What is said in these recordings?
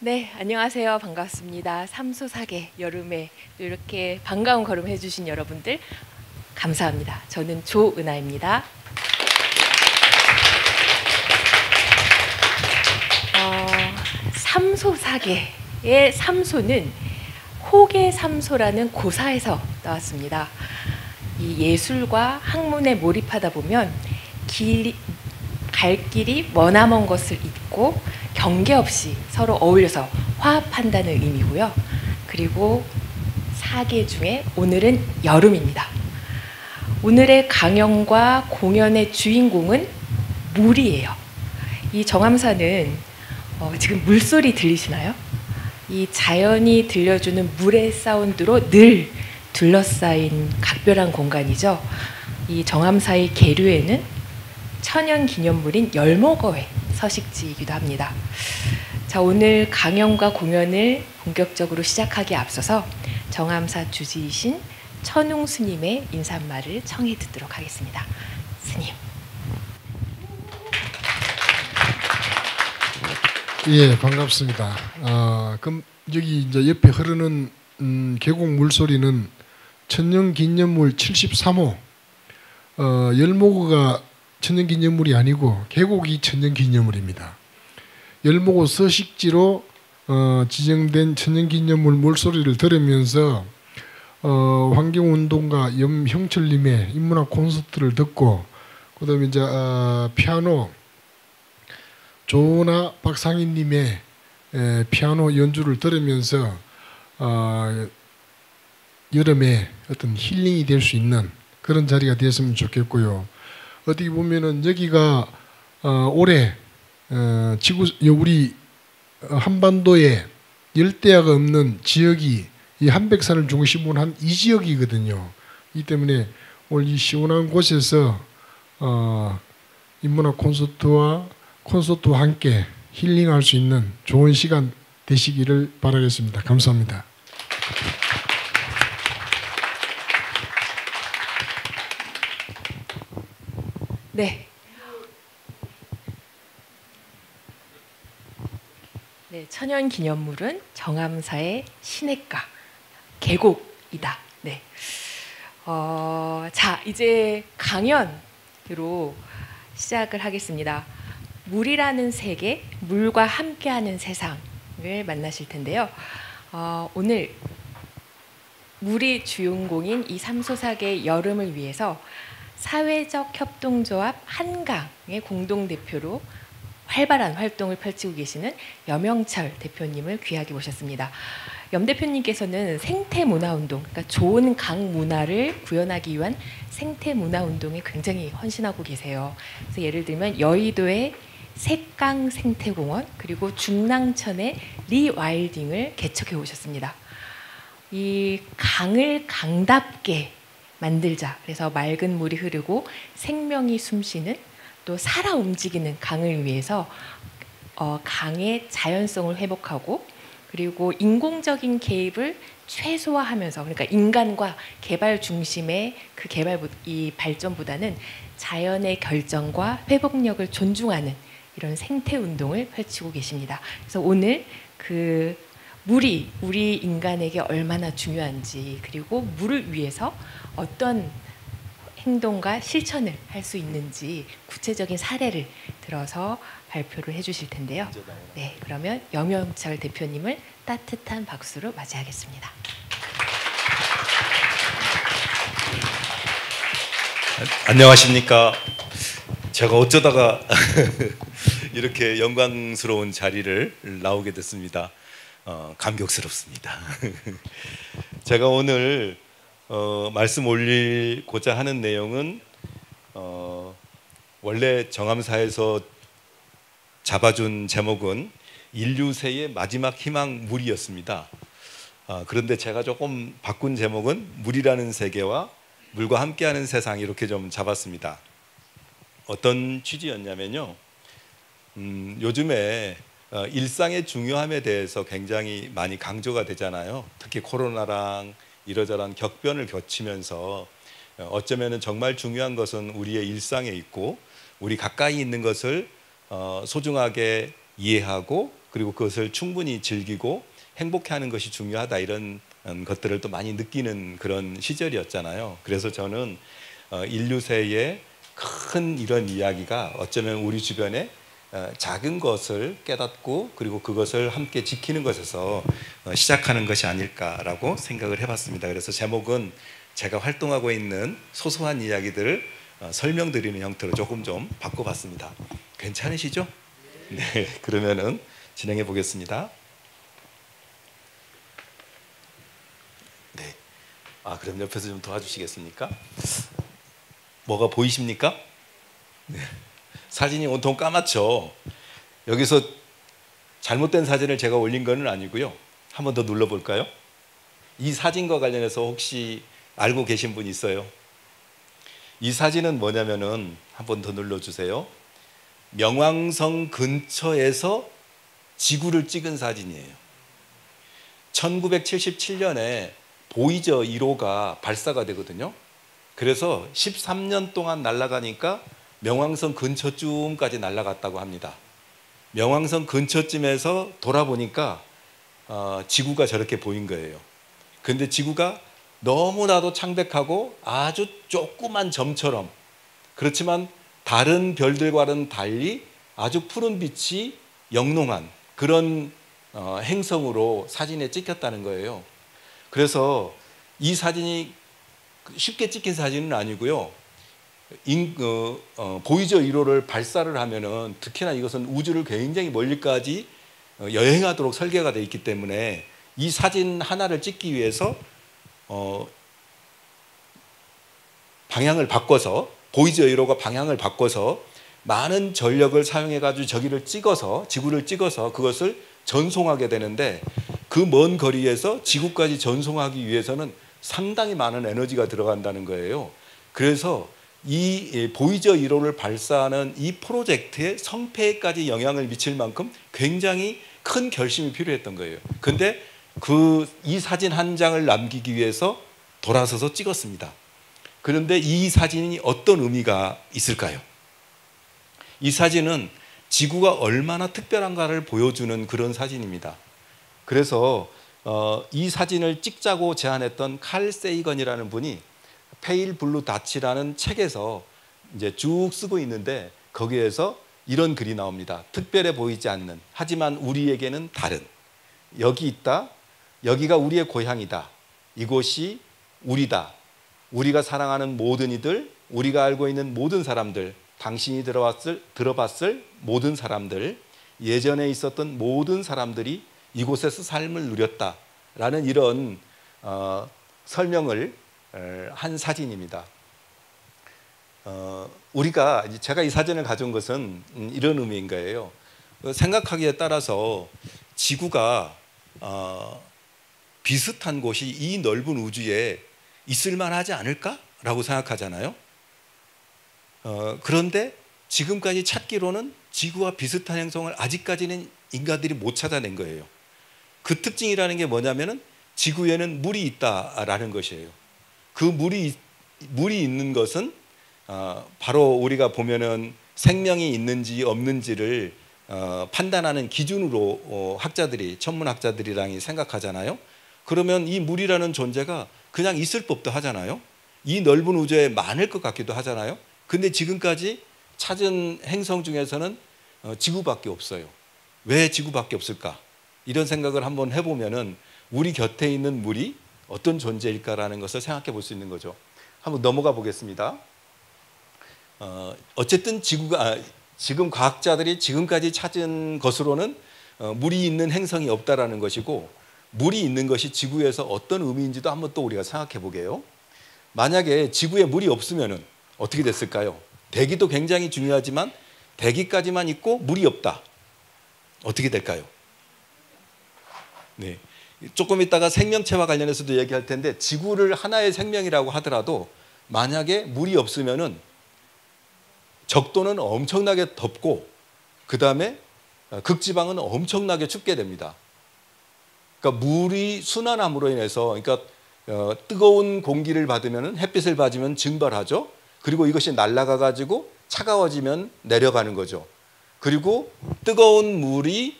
네, 안녕하세요. 반갑습니다. 삼소사계 여름에 이렇게 반가운 걸음 해주신 여러분들 감사합니다. 저는 조은하입니다. 삼소사계의 삼소는 호계삼소라는 고사에서 나왔습니다. 이 예술과 학문에 몰입하다 보면 갈 길이 머나먼 것을 잊고 경계 없이 서로 어울려서 화합한다는 의미고요. 그리고 사계 중에 오늘은 여름입니다. 오늘의 강연과 공연의 주인공은 물이에요. 이 정암사는 지금 물소리 들리시나요? 이 자연이 들려주는 물의 사운드로 늘 둘러싸인 각별한 공간이죠. 이 정암사의 계류에는 천연기념물인 열목어회 서식지이기도 합니다. 자, 오늘 강연과 공연을 본격적으로 시작하기에 앞서서 정암사 주지이신 천웅 스님의 인사말을 청해 듣도록 하겠습니다. 스님. 예, 반갑습니다. 그럼 여기 이제 옆에 흐르는 계곡 물소리는 천연기념물 73호. 열목어가 천연기념물이 아니고 계곡이 천연기념물입니다. 열목호 서식지로 지정된 천연기념물 물소리를 들으면서 환경운동가 염형철님의 인문학 콘서트를 듣고 그다음에 이제 피아노 조나 박상희님의 피아노 연주를 들으면서 여름에 어떤 힐링이 될 수 있는 그런 자리가 되었으면 좋겠고요. 어떻게 보면은 여기가 올해 우리 한반도에 열대야가 없는 지역이 이 한백산을 중심으로 한 이 지역이거든요. 이 때문에 오늘 이 시원한 곳에서 인문학 콘서트와 함께 힐링할 수 있는 좋은 시간 되시기를 바라겠습니다. 감사합니다. 네. 네, 천연기념물은 정암사의 시냇가 계곡이다. 네. 자, 이제 강연으로 시작을 하겠습니다. 물이라는 세계, 물과 함께하는 세상을 만나실 텐데요. 오늘 물이 주인공인 이 삼소사계 여름을 위해서 사회적 협동조합 한강의 공동대표로 활발한 활동을 펼치고 계시는 염영철 대표님을 귀하게 모셨습니다. 염 대표님께서는 생태문화운동, 그러니까 좋은 강 문화를 구현하기 위한 생태문화운동에 굉장히 헌신하고 계세요. 그래서 예를 들면 여의도의 색강 생태공원 그리고 중랑천의 리와일딩을 개척해 오셨습니다. 이 강을 강답게 만들자. 그래서 맑은 물이 흐르고 생명이 숨쉬는 또 살아 움직이는 강을 위해서 강의 자연성을 회복하고 그리고 인공적인 개입을 최소화하면서 그러니까 인간과 개발 중심의 그 이 발전보다는 자연의 결정과 회복력을 존중하는 이런 생태 운동을 펼치고 계십니다. 그래서 오늘 그 물이 우리 인간에게 얼마나 중요한지 그리고 물을 위해서 어떤 행동과 실천을 할 수 있는지 구체적인 사례를 들어서 발표를 해주실 텐데요. 네, 그러면 염영철 대표님을 따뜻한 박수로 맞이하겠습니다. 안녕하십니까. 제가 어쩌다가 이렇게 영광스러운 자리를 나오게 됐습니다. 감격스럽습니다. 제가 오늘 말씀 올리고자 하는 내용은 원래 정암사에서 잡아준 제목은 인류세의 마지막 희망 물이었습니다. 그런데 제가 조금 바꾼 제목은 물이라는 세계와 물과 함께하는 세상 이렇게 좀 잡았습니다. 어떤 취지였냐면요. 요즘에 일상의 중요함에 대해서 굉장히 많이 강조가 되잖아요. 특히 코로나랑 이러저러한 격변을 거치면서 어쩌면 정말 중요한 것은 우리의 일상에 있고 우리 가까이 있는 것을 소중하게 이해하고 그리고 그것을 충분히 즐기고 행복해하는 것이 중요하다, 이런 것들을 또 많이 느끼는 그런 시절이었잖아요. 그래서 저는 인류세의 큰 이런 이야기가 어쩌면 우리 주변에 작은 것을 깨닫고 그리고 그것을 함께 지키는 것에서 시작하는 것이 아닐까라고 생각을 해봤습니다. 그래서 제목은 제가 활동하고 있는 소소한 이야기들을 설명드리는 형태로 조금 좀 바꿔봤습니다. 괜찮으시죠? 네, 그러면은 진행해 보겠습니다. 네, 그럼 옆에서 좀 도와주시겠습니까? 뭐가 보이십니까? 네. 사진이 온통 까맣죠. 여기서 잘못된 사진을 제가 올린 건 아니고요. 한 번 더 눌러볼까요? 이 사진과 관련해서 혹시 알고 계신 분 있어요? 이 사진은 뭐냐면은 한 번 더 눌러주세요. 명왕성 근처에서 지구를 찍은 사진이에요. 1977년에 보이저 1호가 발사가 되거든요. 그래서 13년 동안 날아가니까 명왕성 근처쯤까지 날아갔다고 합니다. 명왕성 근처쯤에서 돌아보니까 지구가 저렇게 보인 거예요. 근데 지구가 너무나도 창백하고 아주 조그만 점처럼, 그렇지만 다른 별들과는 달리 아주 푸른 빛이 영롱한 그런 행성으로 사진에 찍혔다는 거예요. 그래서 이 사진이 쉽게 찍힌 사진은 아니고요. 보이저 1호를 발사를 하면은, 특히나 이것은 우주를 굉장히 멀리까지 여행하도록 설계가 되어 있기 때문에 이 사진 하나를 찍기 위해서 방향을 바꿔서, 보이저 1호가 방향을 바꿔서 많은 전력을 사용해 가지고 저기를 찍어서, 지구를 찍어서 그것을 전송하게 되는데, 그 먼 거리에서 지구까지 전송하기 위해서는 상당히 많은 에너지가 들어간다는 거예요. 그래서 이 보이저 1호를 발사하는 이 프로젝트의 성패에까지 영향을 미칠 만큼 굉장히 큰 결심이 필요했던 거예요. 근데 이 사진 한 장을 남기기 위해서 돌아서서 찍었습니다. 그런데 이 사진이 어떤 의미가 있을까요? 이 사진은 지구가 얼마나 특별한가를 보여주는 그런 사진입니다. 그래서 이 사진을 찍자고 제안했던 칼 세이건이라는 분이 페일 블루 다치라는 책에서 이제 쭉 쓰고 있는데, 거기에서 이런 글이 나옵니다. 특별해 보이지 않는, 하지만 우리에게는 다른, 여기 있다, 여기가 우리의 고향이다, 이곳이 우리다, 우리가 사랑하는 모든 이들, 우리가 알고 있는 모든 사람들, 당신이 들어봤을 모든 사람들, 예전에 있었던 모든 사람들이 이곳에서 삶을 누렸다라는 이런 설명을 한 사진입니다. 제가 이 사진을 가져온 것은 이런 의미인 거예요. 생각하기에 따라서 지구가 비슷한 곳이 이 넓은 우주에 있을 만하지 않을까라고 생각하잖아요. 그런데 지금까지 찾기로는 지구와 비슷한 행성을 아직까지는 인간들이 못 찾아낸 거예요. 그 특징이라는 게 뭐냐면은 지구에는 물이 있다라는 것이에요. 그 물이 있는 것은 바로 우리가 보면은 생명이 있는지 없는지를 판단하는 기준으로 천문학자들이랑 생각하잖아요. 그러면 이 물이라는 존재가 그냥 있을 법도 하잖아요. 이 넓은 우주에 많을 것 같기도 하잖아요. 근데 지금까지 찾은 행성 중에서는 지구밖에 없어요. 왜 지구밖에 없을까? 이런 생각을 한번 해보면은 우리 곁에 있는 물이 어떤 존재일까라는 것을 생각해 볼 수 있는 거죠. 한번 넘어가 보겠습니다. 어쨌든 지금 과학자들이 지금까지 찾은 것으로는 물이 있는 행성이 없다라는 것이고, 물이 있는 것이 지구에서 어떤 의미인지도 한번 또 우리가 생각해 보게요. 만약에 지구에 물이 없으면은 어떻게 됐을까요? 대기도 굉장히 중요하지만 대기까지만 있고 물이 없다. 어떻게 될까요? 네. 조금 있다가 생명체와 관련해서도 얘기할 텐데, 지구를 하나의 생명이라고 하더라도 만약에 물이 없으면은 적도는 엄청나게 덥고, 그 다음에 극지방은 엄청나게 춥게 됩니다. 그러니까 물이 순환함으로 인해서, 그러니까 뜨거운 공기를 받으면, 햇빛을 받으면 증발하죠. 그리고 이것이 날아가 가지고 차가워지면 내려가는 거죠. 그리고 뜨거운 물이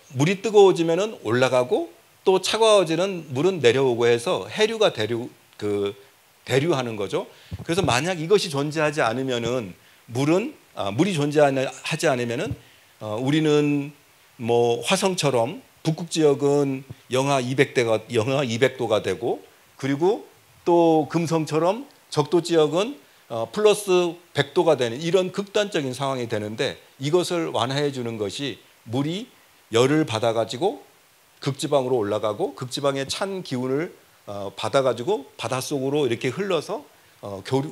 물이 뜨거워지면은 올라가고 또 차가워지는 물은 내려오고 해서 해류가 대류하는 거죠. 그래서 만약 이것이 존재하지 않으면은 물이 존재하지 않으면은 우리는 뭐 화성처럼 북극 지역은 영하 200도가 되고, 그리고 또 금성처럼 적도 지역은 플러스 100도가 되는 이런 극단적인 상황이 되는데, 이것을 완화해 주는 것이 물이 열을 받아가지고 극지방으로 올라가고 극지방의 찬 기운을 받아가지고 바닷속으로 이렇게 흘러서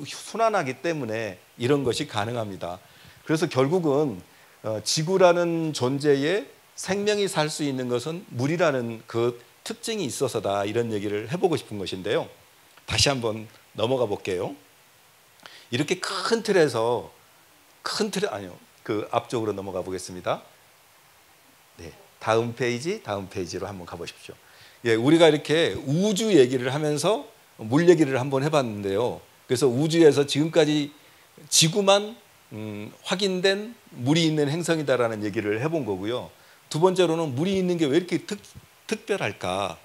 순환하기 때문에 이런 것이 가능합니다. 그래서 결국은 지구라는 존재에 생명이 살 수 있는 것은 물이라는 그 특징이 있어서다, 이런 얘기를 해보고 싶은 것인데요. 다시 한번 넘어가 볼게요. 이렇게 큰 틀에서 그 앞쪽으로 넘어가 보겠습니다. 네, 다음 페이지로 한번 가보십시오. 예, 우리가 이렇게 우주 얘기를 하면서 물 얘기를 한번 해봤는데요. 그래서 우주에서 지금까지 지구만 확인된 물이 있는 행성이다라는 얘기를 해본 거고요. 두 번째로는 물이 있는 게 왜 이렇게 특별할까라는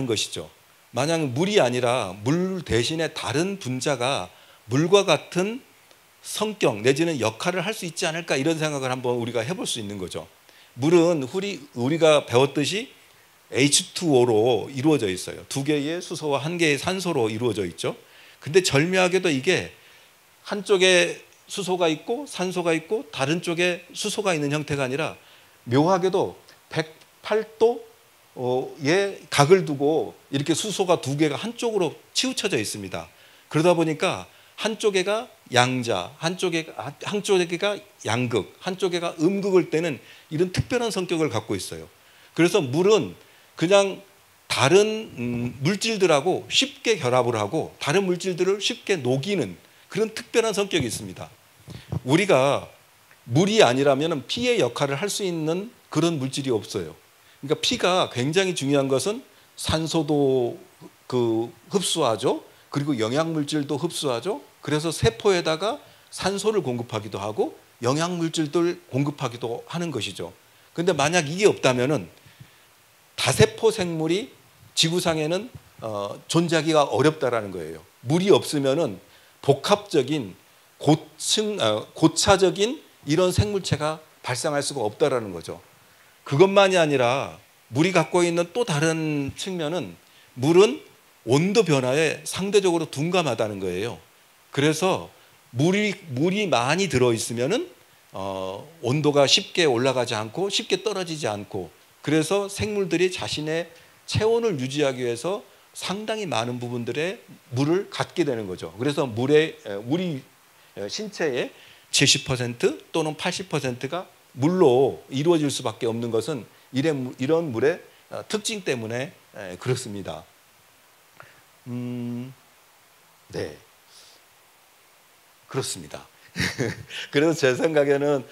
것이죠. 만약 물이 아니라 물 대신에 다른 분자가 물과 같은 성격 내지는 역할을 할 수 있지 않을까, 이런 생각을 한번 우리가 해볼 수 있는 거죠. 물은 우리가 배웠듯이 H2O로 이루어져 있어요. 2개의 수소와 1개의 산소로 이루어져 있죠. 근데 절묘하게도 이게 한쪽에 수소가 있고 산소가 있고 다른 쪽에 수소가 있는 형태가 아니라 묘하게도 108도의 각을 두고 이렇게 수소가 2개가 한쪽으로 치우쳐져 있습니다. 그러다 보니까 한쪽에가 양자, 한쪽에가 양극, 한쪽에가 음극을 떼는 이런 특별한 성격을 갖고 있어요. 그래서 물은 그냥 다른 물질들하고 쉽게 결합을 하고 다른 물질들을 쉽게 녹이는 그런 특별한 성격이 있습니다. 우리가 물이 아니라면 피의 역할을 할 수 있는 그런 물질이 없어요. 그러니까 피가 굉장히 중요한 것은 산소도 흡수하죠. 그리고 영양물질도 흡수하죠. 그래서 세포에다가 산소를 공급하기도 하고 영양물질들 공급하기도 하는 것이죠. 그런데 만약 이게 없다면은 다세포 생물이 지구상에는 존재하기가 어렵다라는 거예요. 물이 없으면은 복합적인 고차적인 이런 생물체가 발생할 수가 없다라는 거죠. 그것만이 아니라 물이 갖고 있는 또 다른 측면은 물은 온도 변화에 상대적으로 둔감하다는 거예요. 그래서 물이 많이 들어 있으면은 온도가 쉽게 올라가지 않고 쉽게 떨어지지 않고, 그래서 생물들이 자신의 체온을 유지하기 위해서 상당히 많은 부분들의 물을 갖게 되는 거죠. 그래서 우리 신체의 70% 또는 80%가 물로 이루어질 수밖에 없는 것은 이런 물의 특징 때문에 그렇습니다. 네, 그렇습니다. 그래서 제 생각에는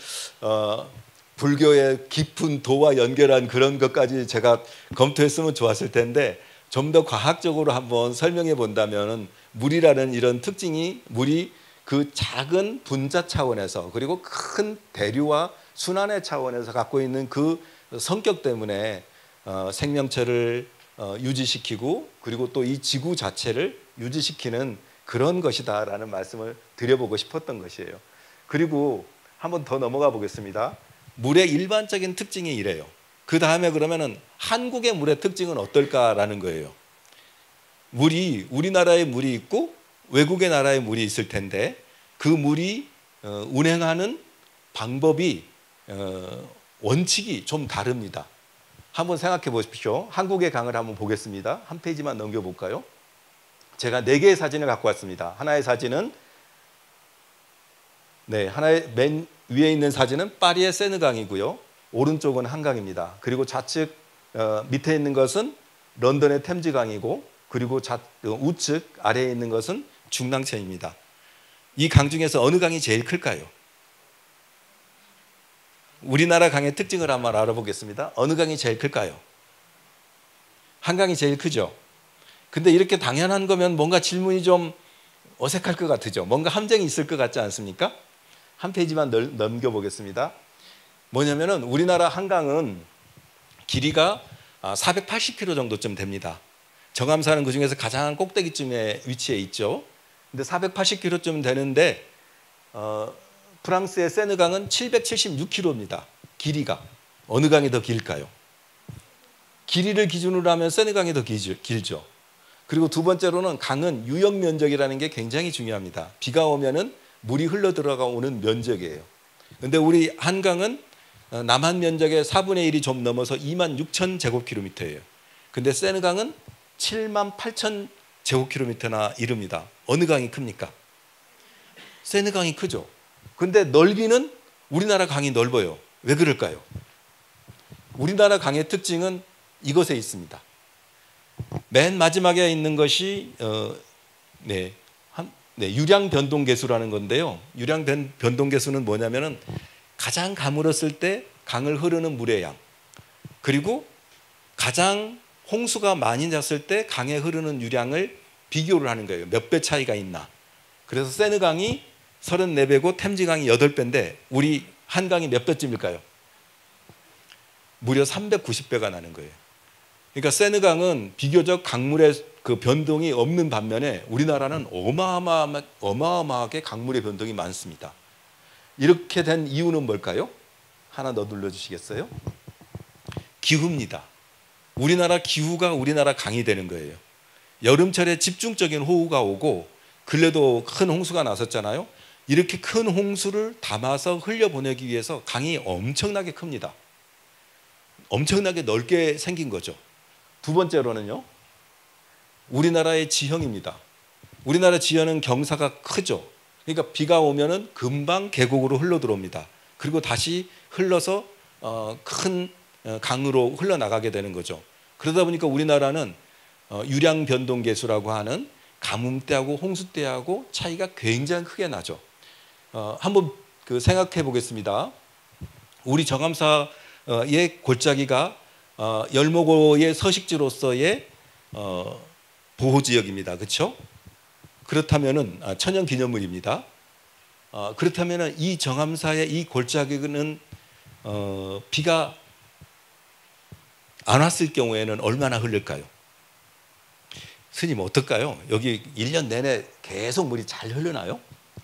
불교의 깊은 도와 연결한 그런 것까지 제가 검토했으면 좋았을 텐데, 좀 더 과학적으로 한번 설명해 본다면 물이라는 이런 특징이 물이 그 작은 분자 차원에서 그리고 큰 대류와 순환의 차원에서 갖고 있는 그 성격 때문에 생명체를 유지시키고 그리고 또 이 지구 자체를 유지시키는 그런 것이다라는 말씀을 드려보고 싶었던 것이에요. 그리고 한번 더 넘어가 보겠습니다. 물의 일반적인 특징이 이래요. 그 다음에 그러면은 한국의 물의 특징은 어떨까라는 거예요. 우리나라에 물이 있고 외국의 나라에 물이 있을 텐데 그 물이 운행하는 방법이 원칙이 좀 다릅니다. 한번 생각해 보십시오. 한국의 강을 한번 보겠습니다. 한 페이지만 넘겨볼까요? 제가 4개의 사진을 갖고 왔습니다. 하나의 사진은 하나의 맨 위에 있는 사진은 파리의 세느강이고요. 오른쪽은 한강입니다. 그리고 좌측 밑에 있는 것은 런던의 템즈강이고, 그리고 우측 아래에 있는 것은 중랑천입니다. 이 강 중에서 어느 강이 제일 클까요? 우리나라 강의 특징을 한번 알아보겠습니다. 어느 강이 제일 클까요? 한강이 제일 크죠. 근데 이렇게 당연한 거면 뭔가 질문이 좀 어색할 것 같으죠. 뭔가 함정이 있을 것 같지 않습니까? 한 페이지만 넘겨보겠습니다. 뭐냐면은 우리나라 한강은 길이가 480km 정도쯤 됩니다. 정암사는 그 중에서 가장 꼭대기쯤에 위치해 있죠. 근데 480km쯤 되는데 프랑스의 세느강은 776km입니다. 길이가. 어느 강이 더 길까요? 길이를 기준으로 하면 세느강이 더 길죠. 그리고 두 번째로는 강은 유역 면적이라는 게 굉장히 중요합니다. 비가 오면은 물이 흘러 들어가 오는 면적이에요. 근데 우리 한강은 남한 면적의 4분의 1이 좀 넘어서 26,000 제곱킬로미터예요. 근데 세느강은 78,000 제곱킬로미터나 이릅니다. 어느 강이 큽니까? 세느강이 크죠. 근데 넓이는 우리나라 강이 넓어요. 왜 그럴까요? 우리나라 강의 특징은 이것에 있습니다. 맨 마지막에 있는 것이 유량 변동 계수라는 건데요. 유량 변동 계수는 뭐냐면은 가장 가물었을 때 강을 흐르는 물의 양, 그리고 가장 홍수가 많이 났을 때 강에 흐르는 유량을 비교를 하는 거예요. 몇 배 차이가 있나. 그래서 세느강이 34배고 템즈강이 8배인데 우리 한강이 몇 배쯤일까요? 무려 390배가 나는 거예요. 그러니까 세느강은 비교적 강물의 그 변동이 없는 반면에 우리나라는 어마어마하게 강물의 변동이 많습니다. 이렇게 된 이유는 뭘까요? 하나 더 눌러주시겠어요? 기후입니다. 우리나라 기후가 우리나라 강이 되는 거예요. 여름철에 집중적인 호우가 오고 근래도 큰 홍수가 났었잖아요. 이렇게 큰 홍수를 담아서 흘려보내기 위해서 강이 엄청나게 큽니다. 엄청나게 넓게 생긴 거죠. 두 번째로는요, 우리나라의 지형입니다. 우리나라 지형은 경사가 크죠. 그러니까 비가 오면은 금방 계곡으로 흘러 들어옵니다. 그리고 다시 흘러서 큰 강으로 흘러나가게 되는 거죠. 그러다 보니까 우리나라는 유량 변동 계수라고 하는 가뭄 때하고 홍수 때하고 차이가 굉장히 크게 나죠. 한번 생각해 보겠습니다. 우리 정암사의 골짜기가 열목호의 서식지로서의 보호지역입니다. 그렇죠? 그렇다면은 천연기념물입니다. 그렇다면은 이 정암사의 이 골짜기는 비가 안 왔을 경우에는 얼마나 흐를까요? 스님 어떨까요? 여기 1년 내내 계속 물이 잘 흐르나요?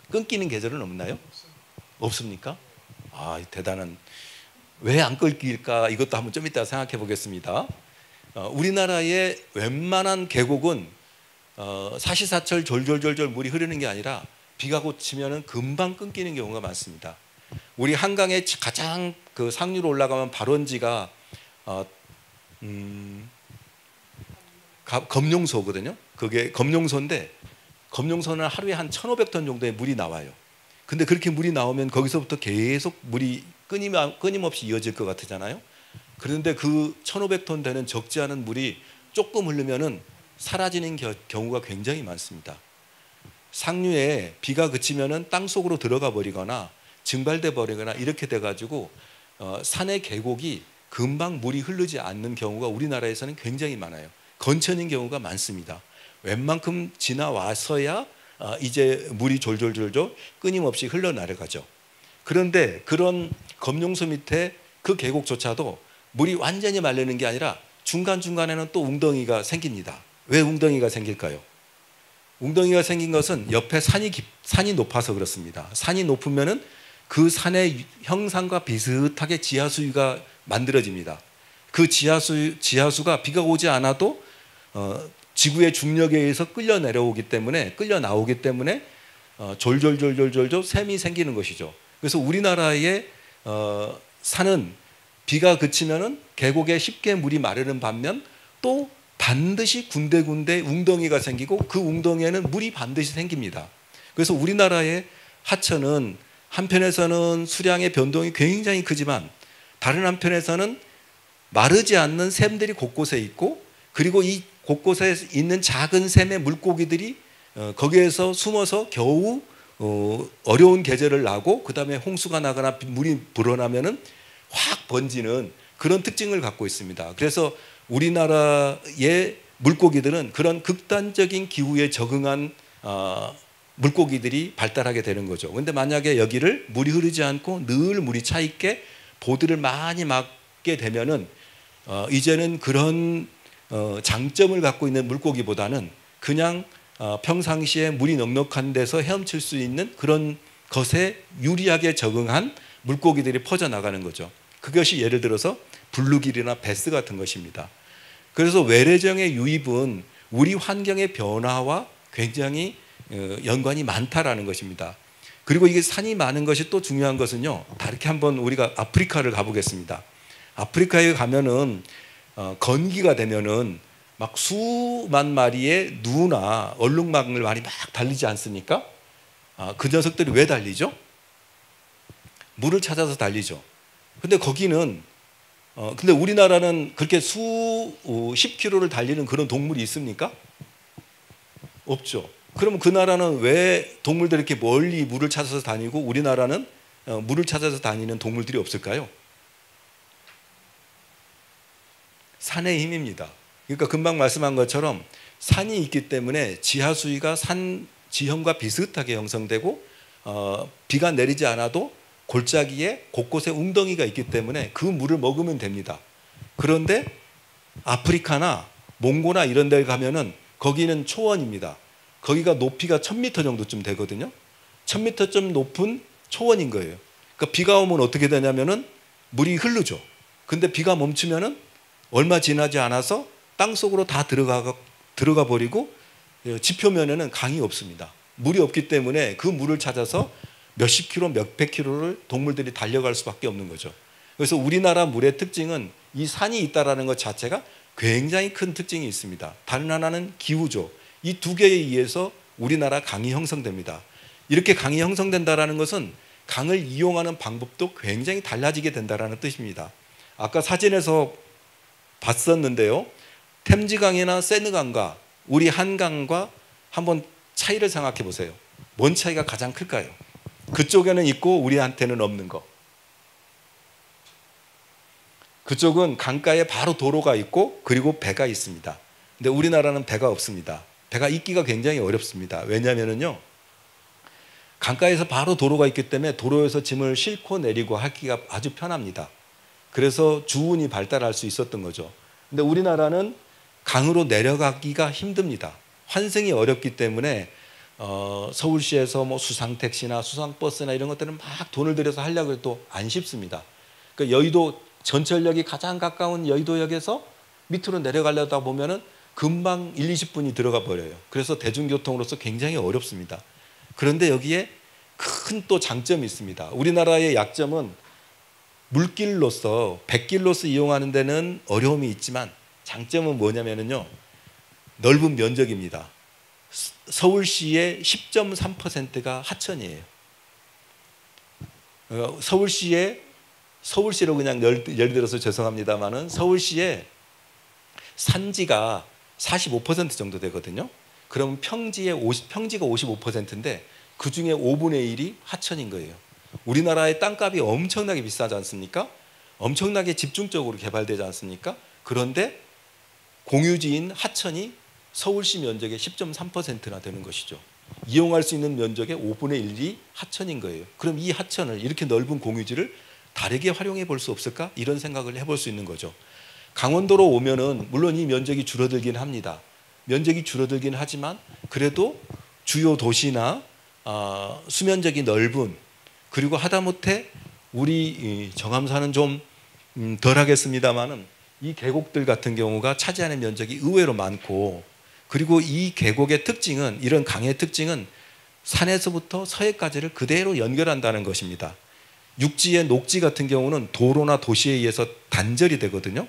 끊기는 계절은 없나요? 없습니까? 대단한. 왜 안 끊길까? 이것도 한번 좀 이따 생각해 보겠습니다. 우리나라의 웬만한 계곡은 사시사철 졸졸졸졸 물이 흐르는 게 아니라 비가 그치면은 금방 끊기는 경우가 많습니다. 우리 한강의 가장 상류로 올라가면 발원지가 검룡소거든요. 그게 검룡소인데 검룡소는 하루에 한 1,500톤 정도의 물이 나와요. 근데 그렇게 물이 나오면 거기서부터 계속 물이 끊임없이 이어질 것 같잖아요. 그런데 그 1,500톤 되는 적지 않은 물이 조금 흐르면은 사라지는 경우가 굉장히 많습니다. 상류에 비가 그치면은 땅 속으로 들어가 버리거나 증발돼 버리거나 이렇게 돼가지고 산의 계곡이 금방 물이 흐르지 않는 경우가 우리나라에서는 굉장히 많아요. 건천인 경우가 많습니다. 웬만큼 지나와서야 이제 물이 졸졸졸졸 끊임없이 흘러내려가죠. 그런데 그런 검룡소 밑에 그 계곡조차도 물이 완전히 마르는 게 아니라 중간중간에는 또 웅덩이가 생깁니다. 왜 웅덩이가 생길까요? 웅덩이가 생긴 것은 옆에 산이 높아서 그렇습니다. 산이 높으면은 그 산의 형상과 비슷하게 지하수위가 만들어집니다. 그 지하수가 비가 오지 않아도 지구의 중력에 의해서 끌려 나오기 때문에 졸졸졸졸졸 샘이 생기는 것이죠. 그래서 우리나라의 산은 비가 그치면은 계곡에 쉽게 물이 마르는 반면 또 반드시 군데군데 웅덩이가 생기고 그 웅덩이에는 물이 반드시 생깁니다. 그래서 우리나라의 하천은 한편에서는 수량의 변동이 굉장히 크지만 다른 한편에서는 마르지 않는 샘들이 곳곳에 있고 그리고 이 곳곳에 있는 작은 샘의 물고기들이 거기에서 숨어서 겨우 어려운 계절을 나고 그 다음에 홍수가 나거나 물이 불어나면은 확 번지는 그런 특징을 갖고 있습니다. 그래서 우리나라의 물고기들은 그런 극단적인 기후에 적응한 물고기들이 발달하게 되는 거죠. 그런데 만약에 여기를 물이 흐르지 않고 늘 물이 차 있게 보드를 많이 맞게 되면은 이제는 그런 장점을 갖고 있는 물고기보다는 그냥 평상시에 물이 넉넉한 데서 헤엄칠 수 있는 그런 것에 유리하게 적응한 물고기들이 퍼져나가는 거죠. 그것이 예를 들어서 블루길이나 베스 같은 것입니다. 그래서 외래종의 유입은 우리 환경의 변화와 굉장히 연관이 많다라는 것입니다. 그리고 이게 산이 많은 것이 또 중요한 것은요. 다르게 한번 우리가 아프리카를 가보겠습니다. 아프리카에 가면은 건기가 되면은 막 수만 마리의 누나 얼룩말이 막 달리지 않습니까? 그 녀석들이 왜 달리죠? 물을 찾아서 달리죠. 근데 거기는 근데 우리나라는 그렇게 10km를 달리는 그런 동물이 있습니까? 없죠. 그러면 그 나라는 왜 동물들이 이렇게 멀리 물을 찾아서 다니고 우리나라는 물을 찾아서 다니는 동물들이 없을까요? 산의 힘입니다. 그러니까 금방 말씀한 것처럼 산이 있기 때문에 지하 수위가 산 지형과 비슷하게 형성되고 비가 내리지 않아도 골짜기에 곳곳에 웅덩이가 있기 때문에 그 물을 먹으면 됩니다. 그런데 아프리카나 몽고나 이런 데 가면은 거기는 초원입니다. 거기가 높이가 1000m 정도쯤 되거든요. 1000m쯤 높은 초원인 거예요. 그러니까 비가 오면 어떻게 되냐면은 물이 흐르죠. 근데 비가 멈추면은 얼마 지나지 않아서 땅속으로 다 들어가 버리고 지표면에는 강이 없습니다. 물이 없기 때문에 그 물을 찾아서 몇십 킬로, 몇백 킬로를 동물들이 달려갈 수밖에 없는 거죠. 그래서 우리나라 물의 특징은 이 산이 있다라는 것 자체가 굉장히 큰 특징이 있습니다. 다른 하나는 기후죠. 이 두 개에 의해서 우리나라 강이 형성됩니다. 이렇게 강이 형성된다라는 것은 강을 이용하는 방법도 굉장히 달라지게 된다라는 뜻입니다. 아까 사진에서 봤었는데요. 템즈강이나 세느강과 우리 한강과 한번 차이를 생각해 보세요. 뭔 차이가 가장 클까요? 그쪽에는 있고 우리한테는 없는 거. 그쪽은 강가에 바로 도로가 있고 그리고 배가 있습니다. 근데 우리나라는 배가 없습니다. 배가 있기가 굉장히 어렵습니다. 왜냐하면요, 강가에서 바로 도로가 있기 때문에 도로에서 짐을 싣고 내리고 하기가 아주 편합니다. 그래서 주운이 발달할 수 있었던 거죠. 근데 우리나라는 강으로 내려가기가 힘듭니다. 환승이 어렵기 때문에 서울시에서 뭐 수상택시나 수상버스나 이런 것들은 막 돈을 들여서 하려고 해도 안 쉽습니다. 그러니까 여의도 전철역이 가장 가까운 여의도역에서 밑으로 내려가려다 보면은 금방 1, 20분이 들어가 버려요. 그래서 대중교통으로서 굉장히 어렵습니다. 그런데 여기에 큰 또 장점이 있습니다. 우리나라의 약점은 물길로서 백길로서 이용하는 데는 어려움이 있지만 장점은 뭐냐면요, 넓은 면적입니다. 서울시의 10.3%가 하천이에요. 서울시로 그냥 예를 들어서 죄송합니다만은 서울시의 산지가 45% 정도 되거든요. 그럼 평지가 55%인데 그 중에 5분의 1이 하천인 거예요. 우리나라의 땅값이 엄청나게 비싸지 않습니까? 엄청나게 집중적으로 개발되지 않습니까? 그런데 공유지인 하천이 서울시 면적의 10.3%나 되는 것이죠. 이용할 수 있는 면적의 5분의 1이 하천인 거예요. 그럼 이 하천을 이렇게 넓은 공유지를 다르게 활용해 볼 수 없을까? 이런 생각을 해볼 수 있는 거죠. 강원도로 오면은 물론 이 면적이 줄어들긴 합니다. 면적이 줄어들긴 하지만 그래도 주요 도시나 수면적이 넓은, 그리고 하다못해 우리 정암사는 좀 덜하겠습니다만은 이 계곡들 같은 경우가 차지하는 면적이 의외로 많고, 그리고 이 계곡의 특징은, 이런 강의 특징은 산에서부터 서해까지를 그대로 연결한다는 것입니다. 육지의 녹지 같은 경우는 도로나 도시에 의해서 단절이 되거든요.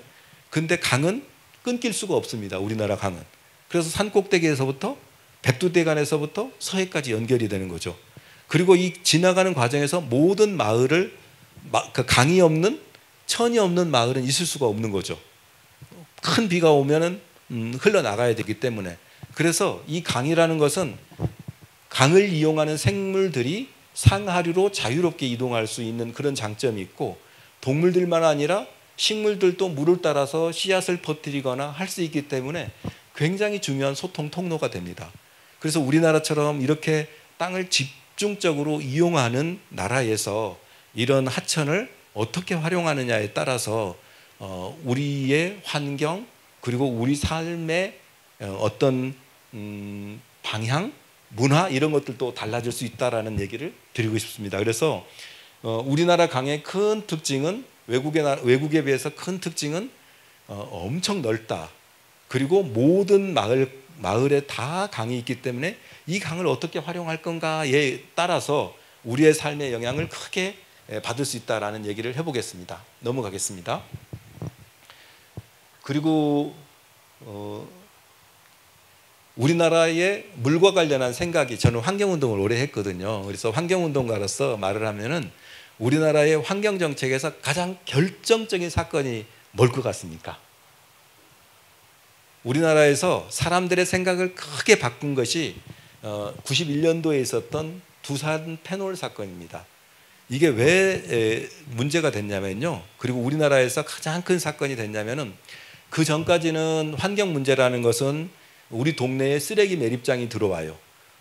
근데 강은 끊길 수가 없습니다. 우리나라 강은. 그래서 산꼭대기에서부터 백두대간에서부터 서해까지 연결이 되는 거죠. 그리고 이 지나가는 과정에서 모든 마을을, 그 강이 없는, 천이 없는 마을은 있을 수가 없는 거죠. 큰 비가 오면은 흘러나가야 되기 때문에. 그래서 이 강이라는 것은 강을 이용하는 생물들이 상하류로 자유롭게 이동할 수 있는 그런 장점이 있고, 동물들만 아니라 식물들도 물을 따라서 씨앗을 퍼뜨리거나 할 수 있기 때문에 굉장히 중요한 소통 통로가 됩니다. 그래서 우리나라처럼 이렇게 땅을 집중적으로 이용하는 나라에서 이런 하천을 어떻게 활용하느냐에 따라서 우리의 환경 그리고 우리 삶의 어떤 방향, 문화 이런 것들도 달라질 수 있다라는 얘기를 드리고 싶습니다. 그래서 우리나라 강의 큰 특징은 외국에 비해서 큰 특징은 엄청 넓다. 그리고 모든 마을에 다 강이 있기 때문에 이 강을 어떻게 활용할 건가에 따라서 우리의 삶에 영향을 크게 받을 수 있다라는 얘기를 해보겠습니다. 넘어가겠습니다. 그리고 우리나라의 물과 관련한 생각이, 저는 환경운동을 오래 했거든요. 그래서 환경운동가로서 말을 하면은 우리나라의 환경정책에서 가장 결정적인 사건이 뭘 것 같습니까? 우리나라에서 사람들의 생각을 크게 바꾼 것이 91년도에 있었던 두산 페놀 사건입니다. 이게 왜 문제가 됐냐면요. 그리고 우리나라에서 가장 큰 사건이 됐냐면은 그 전까지는 환경 문제라는 것은 우리 동네에 쓰레기 매립장이 들어와요.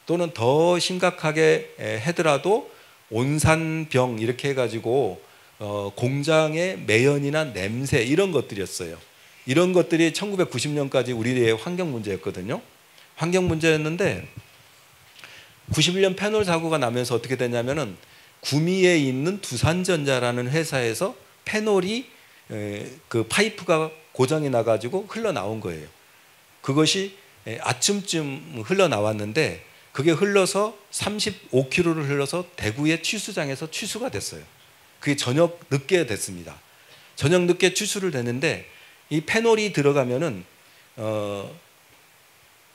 또는 더 심각하게 하더라도 온산병 이렇게 해가지고 공장의 매연이나 냄새 이런 것들이었어요. 이런 것들이 1990년까지 우리의 환경 문제였거든요. 환경 문제였는데 91년 페놀 사고가 나면서 어떻게 됐냐면은 구미에 있는 두산전자라는 회사에서 페놀이 그 파이프가 고장이 나가지고 흘러나온 거예요. 그것이 아침쯤 흘러나왔는데 그게 흘러서 35km를 흘러서 대구의 취수장에서 취수가 됐어요. 그게 저녁 늦게 됐습니다. 저녁 늦게 취수를 됐는데 이 페놀이 들어가면은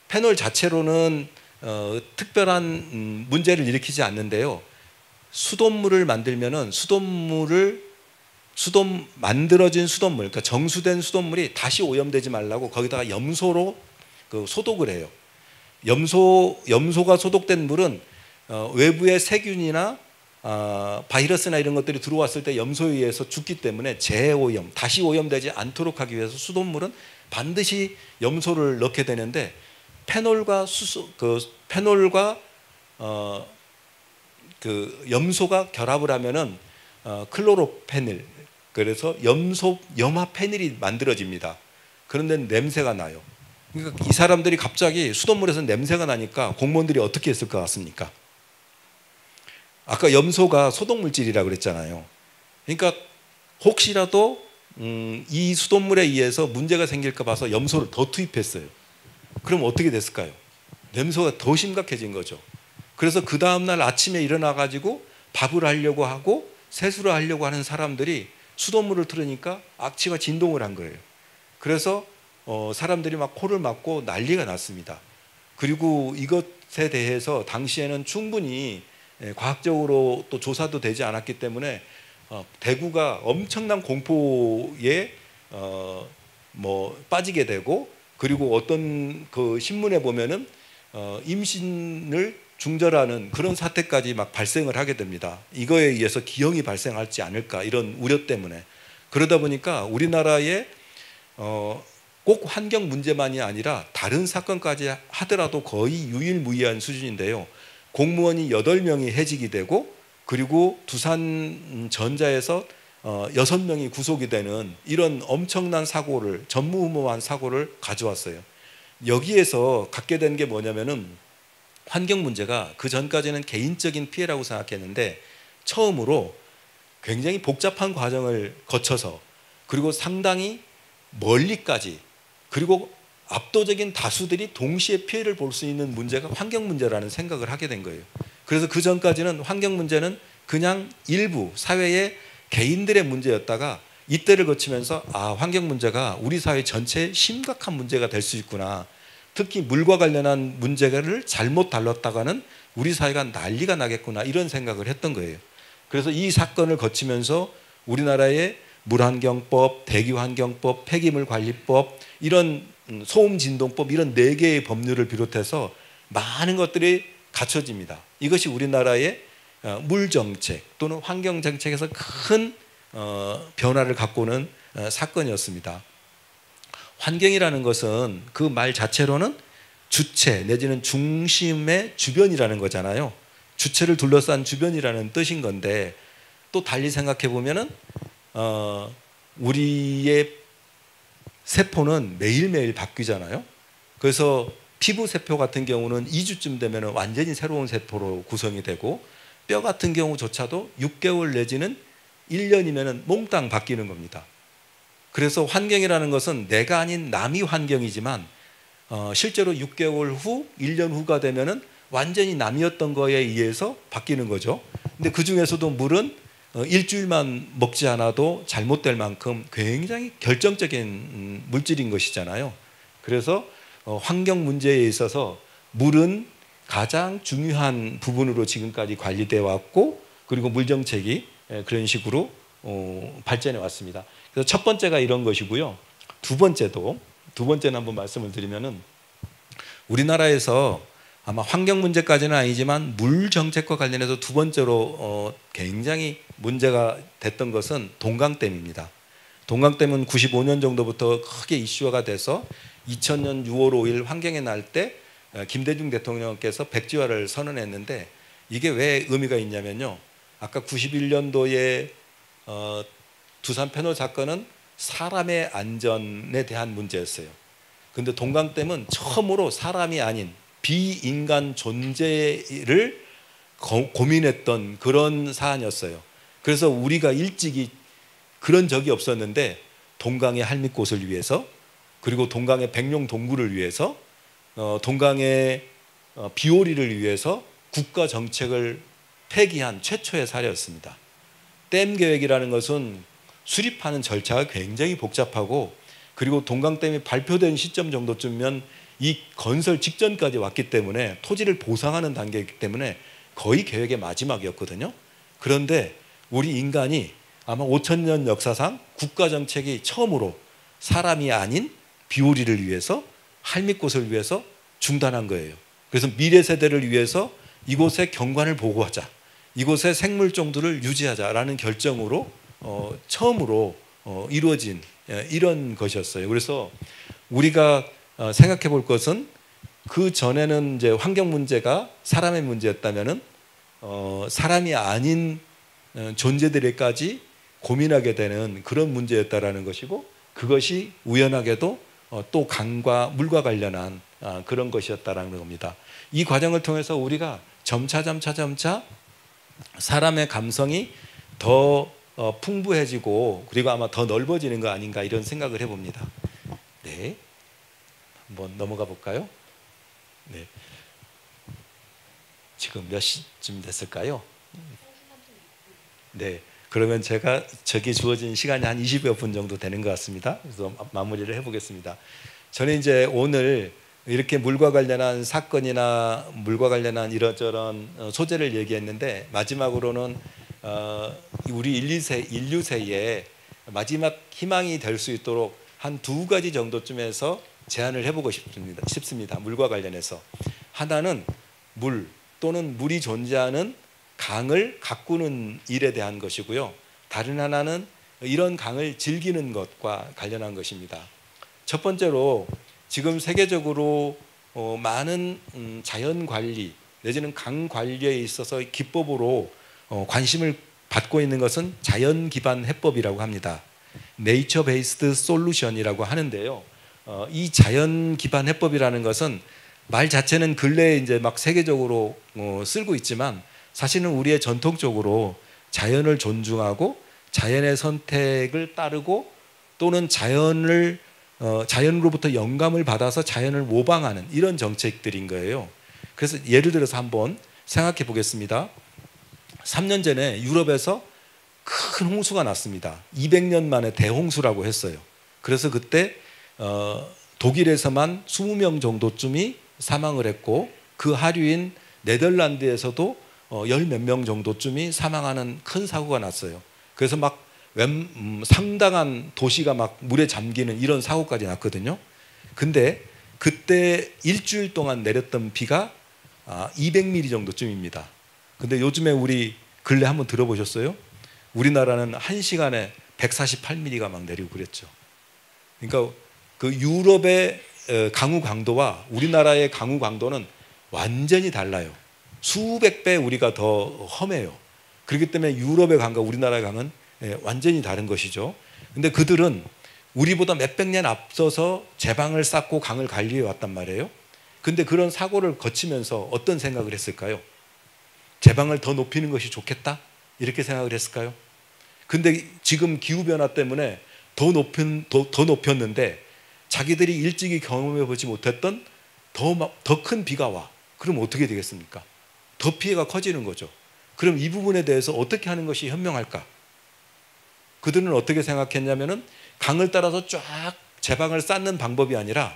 페놀 자체로는 특별한 문제를 일으키지 않는데요. 수돗물을 만들면은 만들어진 수돗물, 그러니까 정수된 수돗물이 다시 오염되지 말라고 거기다가 염소로 소독을 해요. 염소가 소독된 물은 외부의 세균이나 바이러스나 이런 것들이 들어왔을 때 염소에 의해서 죽기 때문에 재오염, 다시 오염되지 않도록 하기 위해서 수돗물은 반드시 염소를 넣게 되는데 페놀과 염소가 결합을 하면은 클로로페닐, 그래서 염화페닐이 만들어집니다. 그런데 냄새가 나요. 그러니까 이 사람들이 갑자기 수돗물에서 냄새가 나니까 공무원들이 어떻게 했을 것 같습니까? 아까 염소가 소독물질이라고 그랬잖아요. 그러니까 혹시라도 이 수돗물에 의해서 문제가 생길까 봐서 염소를 더 투입했어요. 그럼 어떻게 됐을까요? 냄새가 더 심각해진 거죠. 그래서 그 다음날 아침에 일어나가지고 밥을 하려고 하고 세수를 하려고 하는 사람들이 수돗물을 틀으니까 악취가 진동을 한 거예요. 그래서 사람들이 막 코를 막고 난리가 났습니다. 그리고 이것에 대해서 당시에는 충분히 과학적으로 또 조사도 되지 않았기 때문에 대구가 엄청난 공포에 빠지게 되고, 그리고 어떤 그 신문에 보면은 임신을 중절하는 그런 사태까지 막 발생을 하게 됩니다. 이거에 의해서 기형이 발생할지 않을까 이런 우려 때문에. 그러다 보니까 우리나라에 꼭 환경 문제만이 아니라 다른 사건까지 하더라도 거의 유일무이한 수준인데요. 공무원이 8명이 해직이 되고, 그리고 두산전자에서 6명이 구속이 되는 이런 엄청난 사고를, 전무후무한 사고를 가져왔어요. 여기에서 갖게 된 게 뭐냐면은 환경 문제가 그 전까지는 개인적인 피해라고 생각했는데 처음으로 굉장히 복잡한 과정을 거쳐서, 그리고 상당히 멀리까지, 그리고 압도적인 다수들이 동시에 피해를 볼 수 있는 문제가 환경 문제라는 생각을 하게 된 거예요. 그래서 그 전까지는 환경 문제는 그냥 일부 사회의 개인들의 문제였다가 이때를 거치면서 환경 문제가 우리 사회 전체에 심각한 문제가 될 수 있구나. 특히 물과 관련한 문제를 잘못 다뤘다가는 우리 사회가 난리가 나겠구나, 이런 생각을 했던 거예요. 그래서 이 사건을 거치면서 우리나라의 물환경법, 대기환경법, 폐기물관리법, 이런 소음진동법, 이런 4개의 법률을 비롯해서 많은 것들이 갖춰집니다. 이것이 우리나라의 물정책 또는 환경정책에서 큰 변화를 갖고 오는 사건이었습니다. 환경이라는 것은 그 말 자체로는 주체 내지는 중심의 주변이라는 거잖아요. 주체를 둘러싼 주변이라는 뜻인 건데, 또 달리 생각해 보면은 우리의 세포는 매일매일 바뀌잖아요. 그래서 피부 세포 같은 경우는 2주쯤 되면 완전히 새로운 세포로 구성이 되고, 뼈 같은 경우조차도 6개월 내지는 1년이면 몽땅 바뀌는 겁니다. 그래서 환경이라는 것은 내가 아닌 남이 환경이지만 실제로 6개월 후, 1년 후가 되면은 완전히 남이었던 거에 의해서 바뀌는 거죠. 근데 그 중에서도 물은 일주일만 먹지 않아도 잘못될 만큼 굉장히 결정적인 물질인 것이잖아요. 그래서 환경 문제에 있어서 물은 가장 중요한 부분으로 지금까지 관리되어 왔고, 그리고 물 정책이 그런 식으로 발전해 왔습니다. 그래서 첫 번째가 이런 것이고요. 두 번째는 한번 말씀을 드리면은, 우리나라에서 아마 환경 문제까지는 아니지만 물 정책과 관련해서 두 번째로 굉장히 문제가 됐던 것은 동강댐입니다. 동강댐은 95년 정도부터 크게 이슈화가 돼서 2000년 6월 5일 환경의 날 때 김대중 대통령께서 백지화를 선언했는데, 이게 왜 의미가 있냐면요, 아까 91년도에 두산 패널 사건은 사람의 안전에 대한 문제였어요. 근데 동강댐은 처음으로 사람이 아닌 비인간 존재를 고민했던 그런 사안이었어요. 그래서 우리가 일찍이 그런 적이 없었는데 동강의 할미꽃을 위해서, 그리고 동강의 백룡 동굴을 위해서, 동강의 비오리를 위해서 국가 정책을 폐기한 최초의 사례였습니다. 댐 계획이라는 것은 수립하는 절차가 굉장히 복잡하고, 그리고 동강댐이 발표된 시점 정도쯤이면 이 건설 직전까지 왔기 때문에 토지를 보상하는 단계이기 때문에 거의 계획의 마지막이었거든요. 그런데 우리 인간이 아마 5000년 역사상 국가 정책이 처음으로 사람이 아닌 비오리를 위해서, 할미꽃을 위해서 중단한 거예요. 그래서 미래 세대를 위해서 이곳의 경관을 보호하자, 이곳의 생물 종들을 유지하자라는 결정으로 처음으로 이루어진 이런 것이었어요. 그래서 우리가 생각해 볼 것은, 그 전에는 이제 환경 문제가 사람의 문제였다면은 사람이 아닌 존재들에까지 고민하게 되는 그런 문제였다라는 것이고, 그것이 우연하게도 또 강과 물과 관련한 그런 것이었다라는 겁니다. 이 과정을 통해서 우리가 점차 사람의 감성이 더 풍부해지고, 그리고 아마 더 넓어지는 거 아닌가 이런 생각을 해봅니다. 네, 한번 넘어가 볼까요? 네, 지금 몇 시쯤 됐을까요? 네, 그러면 제가 저기 주어진 시간이 한 20여 분 정도 되는 것 같습니다. 그래서 마무리를 해보겠습니다. 저는 이제 오늘 이렇게 물과 관련한 사건이나 물과 관련한 이런저런 소재를 얘기했는데, 마지막으로는 우리 인류세에 마지막 희망이 될 수 있도록 한 두 가지 정도쯤에서 제안을 해보고 싶습니다. 물과 관련해서. 하나는 물 또는 물이 존재하는 강을 가꾸는 일에 대한 것이고요. 다른 하나는 이런 강을 즐기는 것과 관련한 것입니다. 첫 번째로 지금 세계적으로 많은 자연 관리 내지는 강 관리에 있어서 기법으로 관심을 받고 있는 것은 자연 기반 해법이라고 합니다. 네이처 베이스드 솔루션이라고 하는데요. 이 자연 기반 해법이라는 것은 말 자체는 근래에 이제 막 세계적으로 쓰고 있지만, 사실은 우리의 전통적으로 자연을 존중하고 자연의 선택을 따르고, 또는 자연으로부터 영감을 받아서 자연을 모방하는 이런 정책들인 거예요. 그래서 예를 들어서 한번 생각해 보겠습니다. 3년 전에 유럽에서 큰 홍수가 났습니다. 200년 만에 대홍수라고 했어요. 그래서 그때 독일에서만 20명 정도쯤이 사망을 했고, 그 하류인 네덜란드에서도 열 몇 명 정도쯤이 사망하는 큰 사고가 났어요. 그래서 막 상당한 도시가 막 물에 잠기는 이런 사고까지 났거든요. 근데 그때 일주일 동안 내렸던 비가 200mm 정도쯤입니다. 근데 요즘에 우리 근래 한번 들어보셨어요? 우리나라는 1시간에 148mm가 막 내리고 그랬죠. 그러니까 그 유럽의 강우 강도와 우리나라의 강우 강도는 완전히 달라요. 수백 배 우리가 더 험해요. 그렇기 때문에 유럽의 강과 우리나라의 강은 완전히 다른 것이죠. 근데 그들은 우리보다 몇백 년 앞서서 제방을 쌓고 강을 관리해 왔단 말이에요. 근데 그런 사고를 거치면서 어떤 생각을 했을까요? 제방을 더 높이는 것이 좋겠다? 이렇게 생각을 했을까요? 근데 지금 기후변화 때문에 더 높였는데 자기들이 일찍이 경험해 보지 못했던 더 큰 비가 와. 그럼 어떻게 되겠습니까? 더 피해가 커지는 거죠. 그럼 이 부분에 대해서 어떻게 하는 것이 현명할까? 그들은 어떻게 생각했냐면은 강을 따라서 쫙 제방을 쌓는 방법이 아니라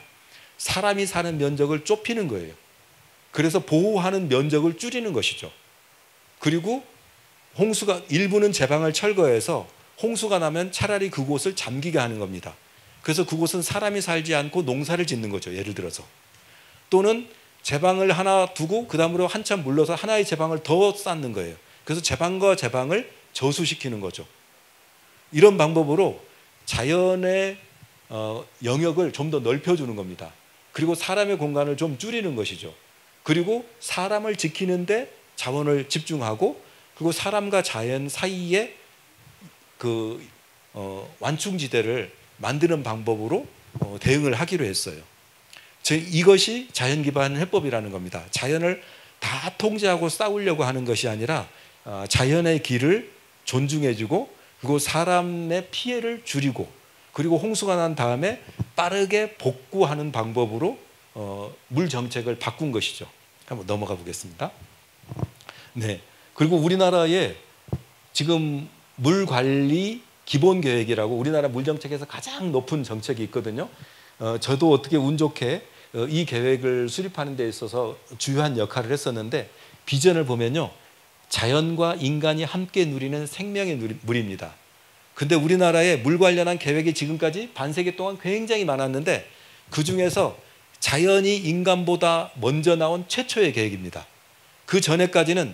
사람이 사는 면적을 좁히는 거예요. 그래서 보호하는 면적을 줄이는 것이죠. 그리고 일부는 제방을 철거해서 홍수가 나면 차라리 그곳을 잠기게 하는 겁니다. 그래서 그곳은 사람이 살지 않고 농사를 짓는 거죠. 예를 들어서. 또는 제방을 하나 두고 그 다음으로 한참 물러서 하나의 제방을 더 쌓는 거예요. 그래서 제방과 제방을 저수시키는 거죠. 이런 방법으로 자연의 영역을 좀 더 넓혀주는 겁니다. 그리고 사람의 공간을 좀 줄이는 것이죠. 그리고 사람을 지키는데 자원을 집중하고, 그리고 사람과 자연 사이에 그 완충지대를 만드는 방법으로 대응을 하기로 했어요. 즉 이것이 자연 기반 해법이라는 겁니다. 자연을 다 통제하고 싸우려고 하는 것이 아니라 자연의 길을 존중해주고, 그리고 사람의 피해를 줄이고, 그리고 홍수가 난 다음에 빠르게 복구하는 방법으로 물 정책을 바꾼 것이죠. 한번 넘어가 보겠습니다. 네. 그리고 우리나라에 지금 물 관리 기본 계획이라고 우리나라 물 정책에서 가장 높은 정책이 있거든요. 저도 어떻게 운 좋게 이 계획을 수립하는 데 있어서 주요한 역할을 했었는데, 비전을 보면요, 자연과 인간이 함께 누리는 생명의 물입니다. 근데 우리나라에 물 관련한 계획이 지금까지 반세기 동안 굉장히 많았는데, 그 중에서 자연이 인간보다 먼저 나온 최초의 계획입니다. 그 전에까지는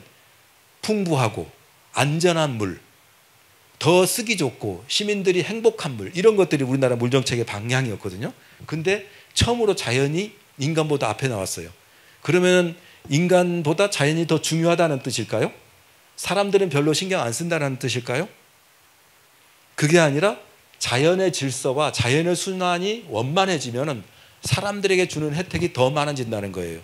풍부하고 안전한 물, 더 쓰기 좋고 시민들이 행복한 물, 이런 것들이 우리나라 물정책의 방향이었거든요. 근데 처음으로 자연이 인간보다 앞에 나왔어요. 그러면 인간보다 자연이 더 중요하다는 뜻일까요? 사람들은 별로 신경 안 쓴다는 뜻일까요? 그게 아니라 자연의 질서와 자연의 순환이 원만해지면 사람들에게 주는 혜택이 더 많아진다는 거예요.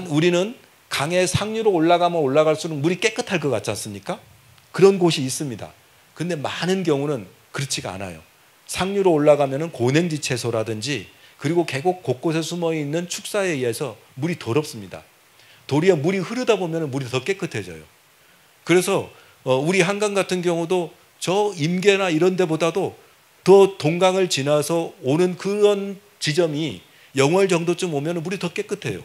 우리는 강의 상류로 올라가면 올라갈수록 물이 깨끗할 것 같지 않습니까? 그런 곳이 있습니다. 근데 많은 경우는 그렇지가 않아요. 상류로 올라가면 고냉지 채소라든지, 그리고 계곡 곳곳에 숨어있는 축사에 의해서 물이 더럽습니다. 도리어 물이 흐르다 보면 물이 더 깨끗해져요. 그래서 우리 한강 같은 경우도 저 임계나 이런 데보다도 더 동강을 지나서 오는 그런 지점이 영월 정도쯤 오면 물이 더 깨끗해요.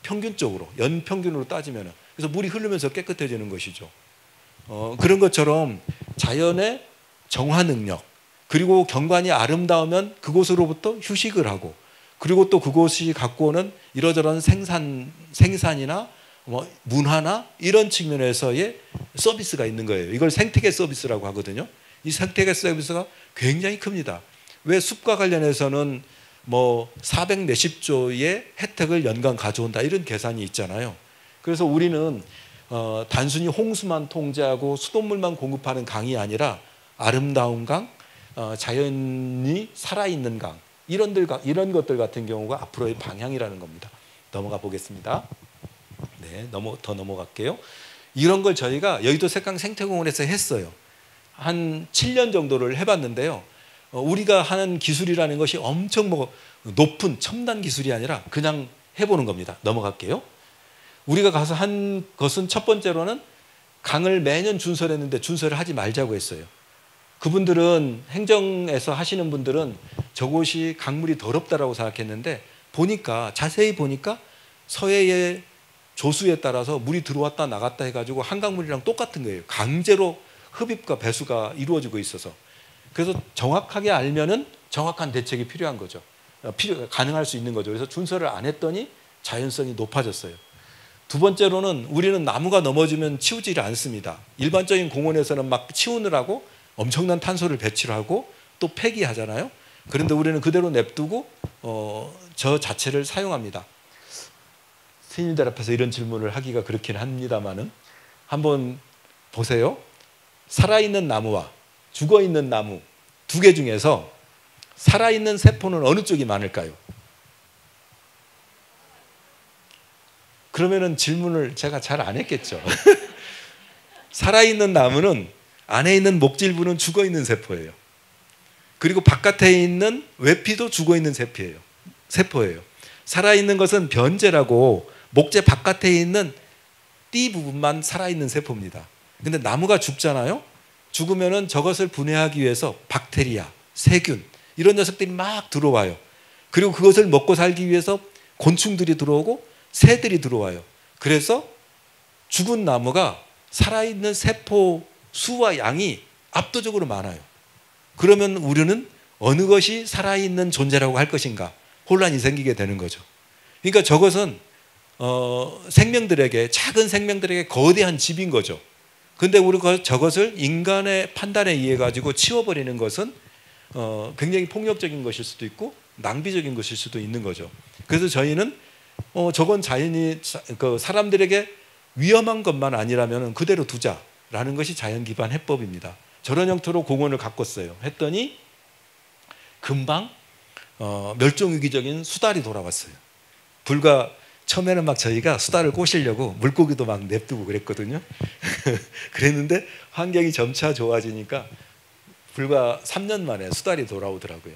평균적으로, 연평균으로 따지면. 그래서 물이 흐르면서 깨끗해지는 것이죠. 그런 것처럼 자연의 정화 능력, 그리고 경관이 아름다우면 그곳으로부터 휴식을 하고, 그리고 또 그곳이 갖고 오는 이러저런 생산이나 문화나 이런 측면에서의 서비스가 있는 거예요. 이걸 생태계 서비스라고 하거든요. 이 생태계 서비스가 굉장히 큽니다. 왜 숲과 관련해서는 400 몇십 조의 혜택을 연간 가져온다, 이런 계산이 있잖아요. 그래서 우리는 단순히 홍수만 통제하고 수돗물만 공급하는 강이 아니라 아름다운 강, 자연이 살아있는 강, 이런 것들 같은 경우가 앞으로의 방향이라는 겁니다. 넘어가 보겠습니다. 네, 더 넘어갈게요. 이런 걸 저희가 여의도 색강 생태공원에서 했어요. 한 7년 정도를 해봤는데요. 우리가 하는 기술이라는 것이 엄청 높은 첨단 기술이 아니라 그냥 해보는 겁니다. 넘어갈게요. 우리가 가서 한 것은 첫 번째로는 강을 매년 준설했는데 준설을 하지 말자고 했어요. 그분들은, 행정에서 하시는 분들은 저곳이 강물이 더럽다라고 생각했는데, 자세히 보니까 서해의 조수에 따라서 물이 들어왔다 나갔다 해가지고 한강물이랑 똑같은 거예요. 강제로 흡입과 배수가 이루어지고 있어서. 그래서 정확하게 알면은 정확한 대책이 필요한 거죠. 가능할 수 있는 거죠. 그래서 준설을 안 했더니 자연성이 높아졌어요. 두 번째로는 우리는 나무가 넘어지면 치우지를 않습니다. 일반적인 공원에서는 막 치우느라고 엄청난 탄소를 배출을 하고 또 폐기하잖아요. 그런데 우리는 그대로 냅두고 저 자체를 사용합니다. 스님들 앞에서 이런 질문을 하기가 그렇긴 합니다만은 한번 보세요. 살아있는 나무와 죽어있는 나무 두 개 중에서 살아있는 세포는 어느 쪽이 많을까요? 그러면은 질문을 제가 잘 안 했겠죠. 살아있는 나무는 안에 있는 목질부는 죽어있는 세포예요. 그리고 바깥에 있는 외피도 죽어있는 세포예요. 살아있는 것은 변제라고 목재 바깥에 있는 띠 부분만 살아있는 세포입니다. 근데 나무가 죽잖아요. 죽으면은 저것을 분해하기 위해서 박테리아, 세균 이런 녀석들이 막 들어와요. 그리고 그것을 먹고 살기 위해서 곤충들이 들어오고 새들이 들어와요. 그래서 죽은 나무가 살아있는 세포 수와 양이 압도적으로 많아요. 그러면 우리는 어느 것이 살아있는 존재라고 할 것인가 혼란이 생기게 되는 거죠. 그러니까 저것은 생명들에게, 작은 생명들에게 거대한 집인 거죠. 근데 우리가 저것을 인간의 판단에 의해 가지고 치워버리는 것은 굉장히 폭력적인 것일 수도 있고 낭비적인 것일 수도 있는 거죠. 그래서 저희는 저건 자연이 사람들에게 위험한 것만 아니라면 그대로 두자라는 것이 자연 기반 해법입니다. 저런 형태로 공원을 가꿨어요. 했더니 금방 멸종위기적인 수달이 돌아왔어요. 불과 처음에는 막 저희가 수달을 꼬시려고 물고기도 막 냅두고 그랬거든요. 그랬는데 환경이 점차 좋아지니까 불과 3년 만에 수달이 돌아오더라고요.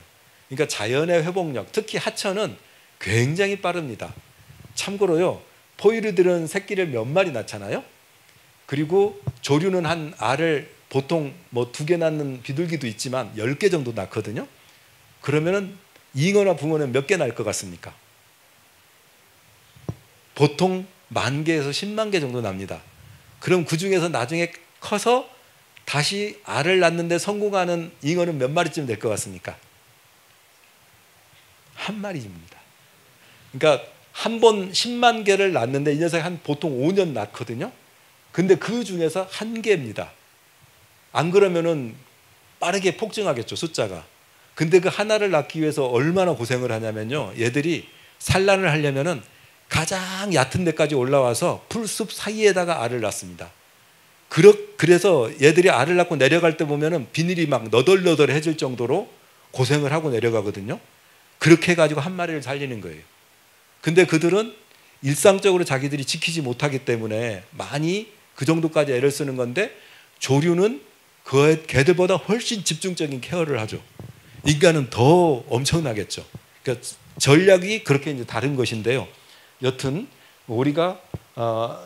그러니까 자연의 회복력, 특히 하천은 굉장히 빠릅니다. 참고로요, 포유류들은 새끼를 몇 마리 낳잖아요. 그리고 조류는 한 알을 보통 뭐 2개 낳는 비둘기도 있지만 10개 정도 낳거든요. 그러면은 잉어나 붕어는 몇 개 낳을 것 같습니까? 보통 10,000개에서 10만 개 정도 납니다. 그럼 그 중에서 나중에 커서 다시 알을 낳는데 성공하는 잉어는 몇 마리쯤 될 것 같습니까? 한 마리입니다. 그러니까 한 번 10만 개를 낳는데 이 녀석이 한 보통 5년 낳거든요. 근데 그 중에서 한 개입니다. 안 그러면은 빠르게 폭증하겠죠, 숫자가. 근데 그 하나를 낳기 위해서 얼마나 고생을 하냐면요, 얘들이 산란을 하려면은 가장 얕은 데까지 올라와서 풀숲 사이에다가 알을 낳습니다. 그래서 얘들이 알을 낳고 내려갈 때 보면은 비닐이 막 너덜너덜해질 정도로 고생을 하고 내려가거든요. 그렇게 해가지고 한 마리를 살리는 거예요. 근데 그들은 일상적으로 자기들이 지키지 못하기 때문에 많이 그 정도까지 애를 쓰는 건데, 조류는 걔들보다 훨씬 집중적인 케어를 하죠. 인간은 더 엄청나겠죠. 그러니까 전략이 그렇게 이제 다른 것인데요. 여튼 우리가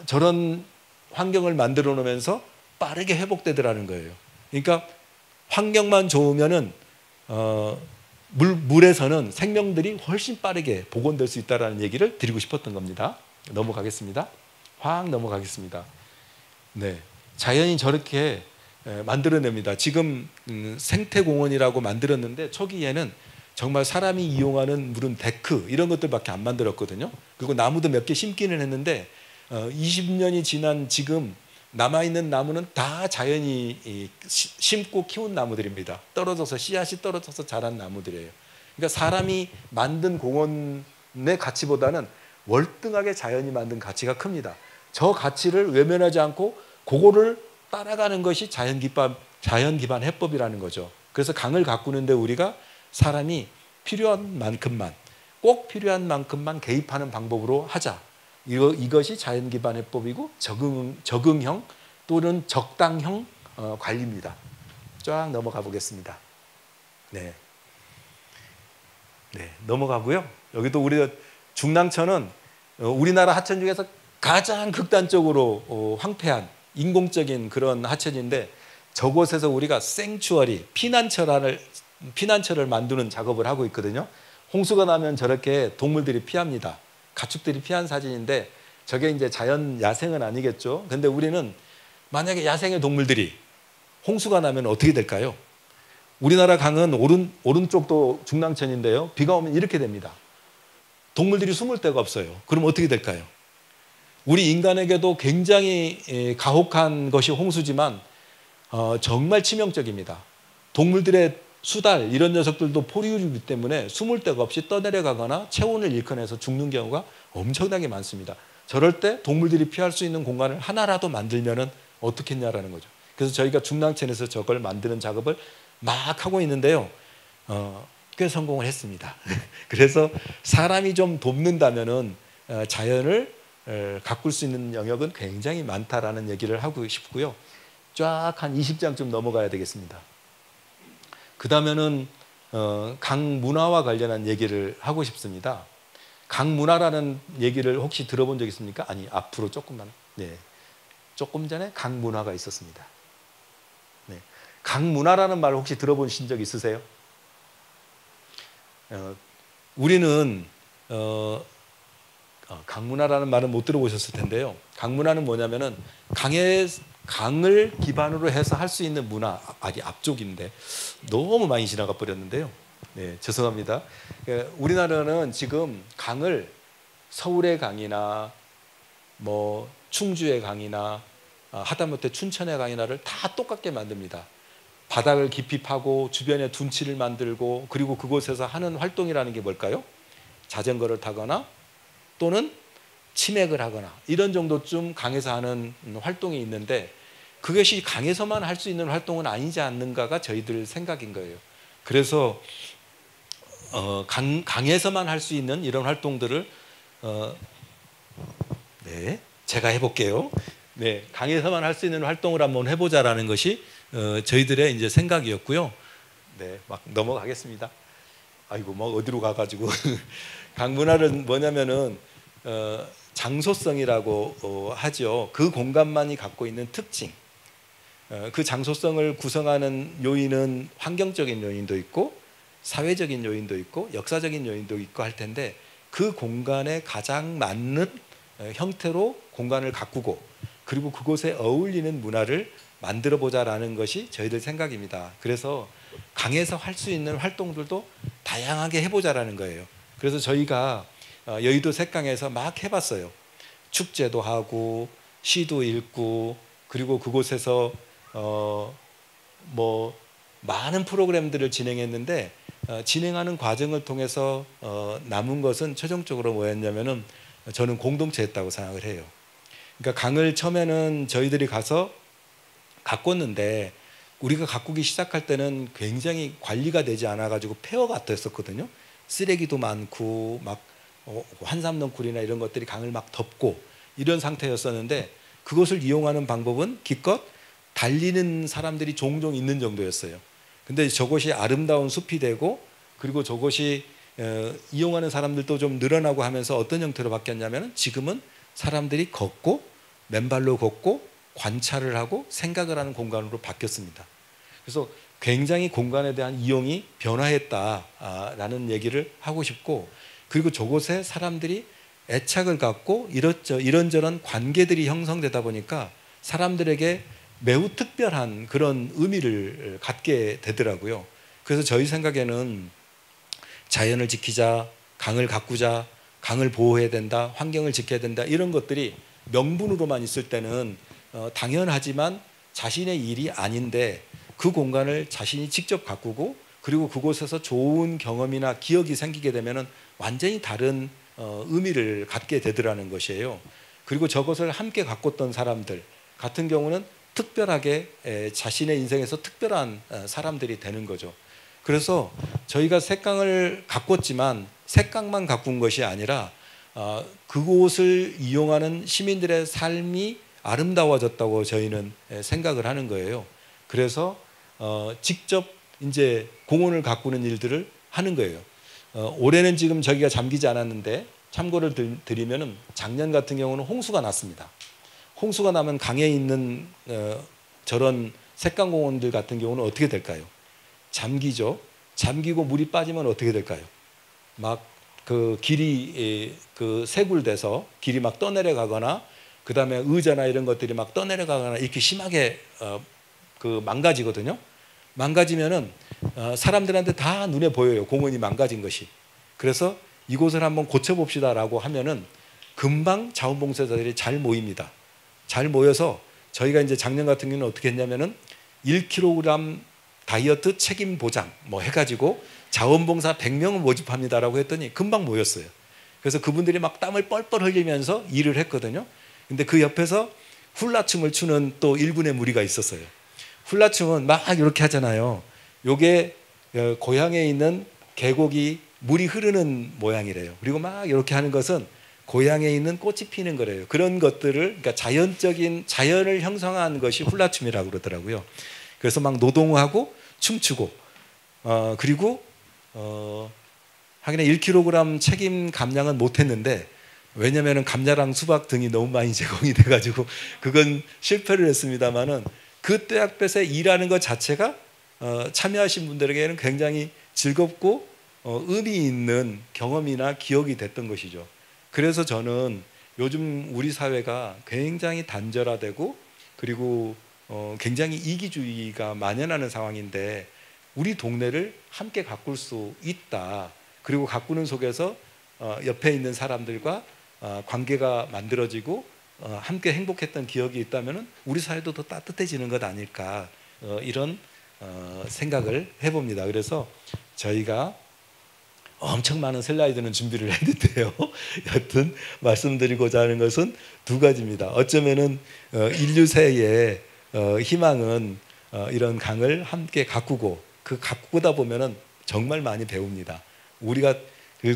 저런 환경을 만들어 놓으면서 빠르게 회복되더라는 거예요. 그러니까 환경만 좋으면은 물에서는 생명들이 훨씬 빠르게 복원될 수 있다는 얘기를 드리고 싶었던 겁니다. 넘어가겠습니다. 확 넘어가겠습니다. 네, 자연이 저렇게 만들어냅니다. 지금 생태공원이라고 만들었는데 초기에는 정말 사람이 이용하는 무슨 데크 이런 것들밖에 안 만들었거든요. 그리고 나무도 몇 개 심기는 했는데 20년이 지난 지금 남아있는 나무는 다 자연이 심고 키운 나무들입니다. 떨어져서 씨앗이 떨어져서 자란 나무들이에요. 그러니까 사람이 만든 공원의 가치보다는 월등하게 자연이 만든 가치가 큽니다. 저 가치를 외면하지 않고 그거를 따라가는 것이 자연 기반 해법이라는 거죠. 그래서 강을 가꾸는데 우리가 사람이 필요한 만큼만, 꼭 필요한 만큼만 개입하는 방법으로 하자. 이것이 자연 기반 해법이고 적응형 또는 적당형 관리입니다. 쫙 넘어가 보겠습니다. 네, 넘어가고요. 여기도 우리 중랑천은 우리나라 하천 중에서 가장 극단적으로 황폐한 인공적인 그런 하천인데, 저곳에서 우리가 생추어리, 피난처를 만드는 작업을 하고 있거든요. 홍수가 나면 저렇게 동물들이 피합니다. 가축들이 피한 사진인데 저게 이제 자연 야생은 아니겠죠. 근데 우리는 만약에 야생의 동물들이 홍수가 나면 어떻게 될까요? 우리나라 강은 오른쪽도 중랑천인데요. 비가 오면 이렇게 됩니다. 동물들이 숨을 데가 없어요. 그럼 어떻게 될까요? 우리 인간에게도 굉장히 가혹한 것이 홍수지만 정말 치명적입니다. 동물들의 수달 이런 녀석들도 포유류이기 때문에 숨을 데가 없이 떠내려가거나 체온을 잃거나해서 죽는 경우가 엄청나게 많습니다. 저럴 때 동물들이 피할 수 있는 공간을 하나라도 만들면은 어떻겠냐라는 거죠. 그래서 저희가 중랑천에서 저걸 만드는 작업을 막 하고 있는데요. 꽤 성공을 했습니다. 그래서 사람이 좀 돕는다면은 자연을 가꿀 수 있는 영역은 굉장히 많다라는 얘기를 하고 싶고요. 쫙 한 20장쯤 넘어가야 되겠습니다. 그 다음에는 강 문화와 관련한 얘기를 하고 싶습니다. 강 문화라는 얘기를 혹시 들어본 적 있습니까? 아니, 앞으로 조금만. 네, 조금 전에 강 문화가 있었습니다. 네, 강 문화라는 말 혹시 들어보신 적 있으세요? 우리는 강문화라는 말은 못 들어보셨을 텐데요. 강문화는 뭐냐면은 강을 기반으로 해서 할 수 있는 문화, 아니 앞쪽인데 너무 많이 지나가 버렸는데요. 네, 죄송합니다. 우리나라는 지금 강을 서울의 강이나 뭐 충주의 강이나 하다못해 춘천의 강이나를 다 똑같게 만듭니다. 바닥을 깊이 파고 주변에 둔치를 만들고, 그리고 그곳에서 하는 활동이라는 게 뭘까요? 자전거를 타거나 또는 치맥을 하거나 이런 정도쯤 강에서 하는 활동이 있는데, 그것이 강에서만 할 수 있는 활동은 아니지 않는가가 저희들 생각인 거예요. 그래서 강에서만 할 수 있는 이런 활동들을 네, 제가 해볼게요. 네, 강에서만 할 수 있는 활동을 한번 해보자라는 것이 저희들의 이제 생각이었고요. 네, 막 넘어가겠습니다. 아이고, 뭐 어디로 가가지고 강문화는 뭐냐면은 장소성이라고 하죠. 그 공간만이 갖고 있는 특징. 그 장소성을 구성하는 요인은 환경적인 요인도 있고 사회적인 요인도 있고 역사적인 요인도 있고 할 텐데, 그 공간에 가장 맞는 형태로 공간을 가꾸고, 그리고 그곳에 어울리는 문화를 만들어 보자라는 것이 저희들 생각입니다. 그래서 강에서 할 수 있는 활동들도 다양하게 해보자라는 거예요. 그래서 저희가 여의도 색강에서 막 해봤어요. 축제도 하고 시도 읽고, 그리고 그곳에서 뭐 많은 프로그램들을 진행했는데, 진행하는 과정을 통해서 남은 것은 최종적으로 뭐였냐면은 저는 공동체였다고 생각을 해요. 그러니까 강을 처음에는 저희들이 가서 가꿨는데, 우리가 가꾸기 시작할 때는 굉장히 관리가 되지 않아 가지고 폐허 같았었거든요. 쓰레기도 많고 막 환삼덩굴이나 이런 것들이 강을 막 덮고 이런 상태였었는데, 그것을 이용하는 방법은 기껏 달리는 사람들이 종종 있는 정도였어요. 근데 저것이 아름다운 숲이 되고, 그리고 저것이 이용하는 사람들도 좀 늘어나고 하면서 어떤 형태로 바뀌었냐면, 지금은 사람들이 걷고 맨발로 걷고 관찰을 하고 생각을 하는 공간으로 바뀌었습니다. 그래서 굉장히 공간에 대한 이용이 변화했다라는 얘기를 하고 싶고, 그리고 저곳에 사람들이 애착을 갖고 이런저런 관계들이 형성되다 보니까 사람들에게 매우 특별한 그런 의미를 갖게 되더라고요. 그래서 저희 생각에는 자연을 지키자, 강을 가꾸자, 강을 보호해야 된다, 환경을 지켜야 된다, 이런 것들이 명분으로만 있을 때는 당연하지만 자신의 일이 아닌데, 그 공간을 자신이 직접 가꾸고, 그리고 그곳에서 좋은 경험이나 기억이 생기게 되면은 완전히 다른 의미를 갖게 되더라는 것이에요. 그리고 저것을 함께 가꿨던 사람들 같은 경우는 특별하게 자신의 인생에서 특별한 사람들이 되는 거죠. 그래서 저희가 색강을 가꿨지만 색강만 가꾼 것이 아니라 그곳을 이용하는 시민들의 삶이 아름다워졌다고 저희는 생각을 하는 거예요. 그래서 직접 이제 공원을 가꾸는 일들을 하는 거예요. 올해는 지금 저기가 잠기지 않았는데, 참고를 드리면은 작년 같은 경우는 홍수가 났습니다. 홍수가 나면 강에 있는 저런 색강공원들 같은 경우는 어떻게 될까요? 잠기죠. 잠기고 물이 빠지면 어떻게 될까요? 막 그 길이 그 새굴돼서 길이 막 떠내려가거나, 그 다음에 의자나 이런 것들이 막 떠내려가거나 이렇게 심하게 그 망가지거든요. 망가지면은 사람들한테 다 눈에 보여요. 공원이 망가진 것이. 그래서 이곳을 한번 고쳐봅시다라고 하면은 금방 자원봉사자들이 잘 모입니다. 잘 모여서 저희가 이제 작년 같은 경우는 어떻게 했냐면은 1kg 다이어트 책임 보장 뭐 해가지고 자원봉사 100명을 모집합니다라고 했더니 금방 모였어요. 그래서 그분들이 막 땀을 뻘뻘 흘리면서 일을 했거든요. 근데 그 옆에서 훌라춤을 추는 또 일군의 무리가 있었어요. 훌라춤은 막 이렇게 하잖아요. 요게 고향에 있는 계곡이 물이 흐르는 모양이래요. 그리고 막 이렇게 하는 것은 고향에 있는 꽃이 피는 거래요. 그런 것들을 그러니까 자연적인 자연을 형성한 것이 훌라춤이라고 그러더라고요. 그래서 막 노동하고 춤추고 그리고 하긴 1kg 책임 감량은 못했는데 왜냐하면 감자랑 수박 등이 너무 많이 제공이 돼가지고 그건 실패를 했습니다만은 그 떼약볕에 일하는 것 자체가 참여하신 분들에게는 굉장히 즐겁고 의미 있는 경험이나 기억이 됐던 것이죠. 그래서 저는 요즘 우리 사회가 굉장히 단절화되고 그리고 굉장히 이기주의가 만연하는 상황인데 우리 동네를 함께 가꿀 수 있다. 그리고 가꾸는 속에서 옆에 있는 사람들과 관계가 만들어지고 함께 행복했던 기억이 있다면 우리 사회도 더 따뜻해지는 것 아닐까 이런 생각을 해봅니다. 그래서 저희가 엄청 많은 슬라이드는 준비를 했는데요. 여튼 말씀드리고자 하는 것은 두 가지입니다. 어쩌면은 인류세의 희망은 이런 강을 함께 가꾸고 그 가꾸다 보면은 정말 많이 배웁니다. 우리가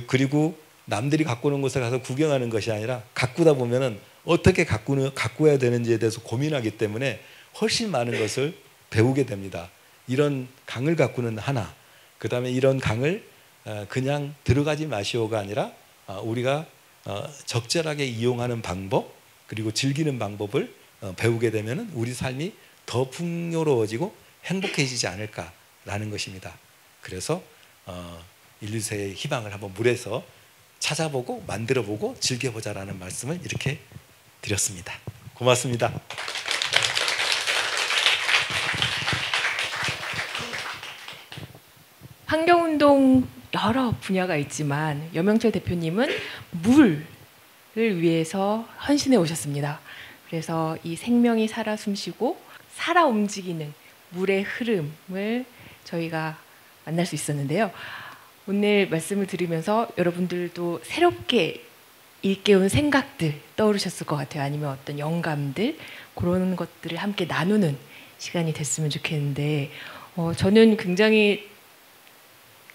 그리고 남들이 가꾸는 곳에 가서 구경하는 것이 아니라 가꾸다 보면은 어떻게 가꾸어야 되는지에 대해서 고민하기 때문에 훨씬 많은 것을 배우게 됩니다. 이런 강을 가꾸는 하나, 그 다음에 이런 강을 그냥 들어가지 마시오가 아니라 우리가 적절하게 이용하는 방법 그리고 즐기는 방법을 배우게 되면 우리 삶이 더 풍요로워지고 행복해지지 않을까라는 것입니다. 그래서 인류세의 희망을 한번 물에서 찾아보고 만들어보고 즐겨보자라는 말씀을 이렇게 드렸습니다. 고맙습니다. 환경운동 여러 분야가 있지만 여명철 대표님은 물을 위해서 헌신해 오셨습니다. 그래서 이 생명이 살아 숨쉬고 살아 움직이는 물의 흐름을 저희가 만날 수 있었는데요. 오늘 말씀을 들으면서 여러분들도 새롭게 일깨운 생각들 떠오르셨을 것 같아요. 아니면 어떤 영감들 그런 것들을 함께 나누는 시간이 됐으면 좋겠는데 저는 굉장히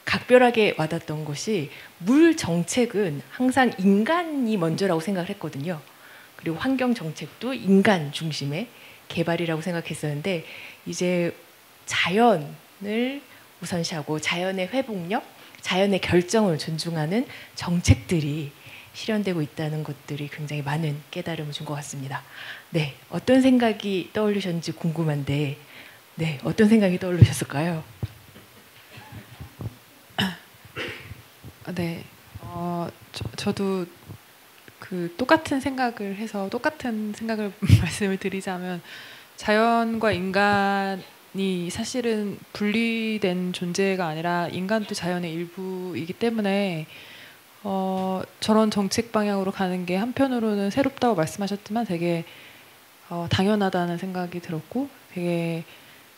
각별하게 와닿았던 것이 물 정책은 항상 인간이 먼저라고 생각을 했거든요. 그리고 환경 정책도 인간 중심의 개발이라고 생각했었는데 이제 자연을 우선시하고 자연의 회복력, 자연의 결정을 존중하는 정책들이 실현되고 있다는 것들이 굉장히 많은 깨달음을 준 것 같습니다. 네, 어떤 생각이 떠올리셨는지 궁금한데, 네, 어떤 생각이 떠올리셨을까요? 네, 저도 그 똑같은 생각을 해서 똑같은 생각을 말씀을 드리자면 자연과 인간이 사실은 분리된 존재가 아니라 인간도 자연의 일부이기 때문에 저런 정책 방향으로 가는 게 한편으로는 새롭다고 말씀하셨지만 되게 당연하다는 생각이 들었고 되게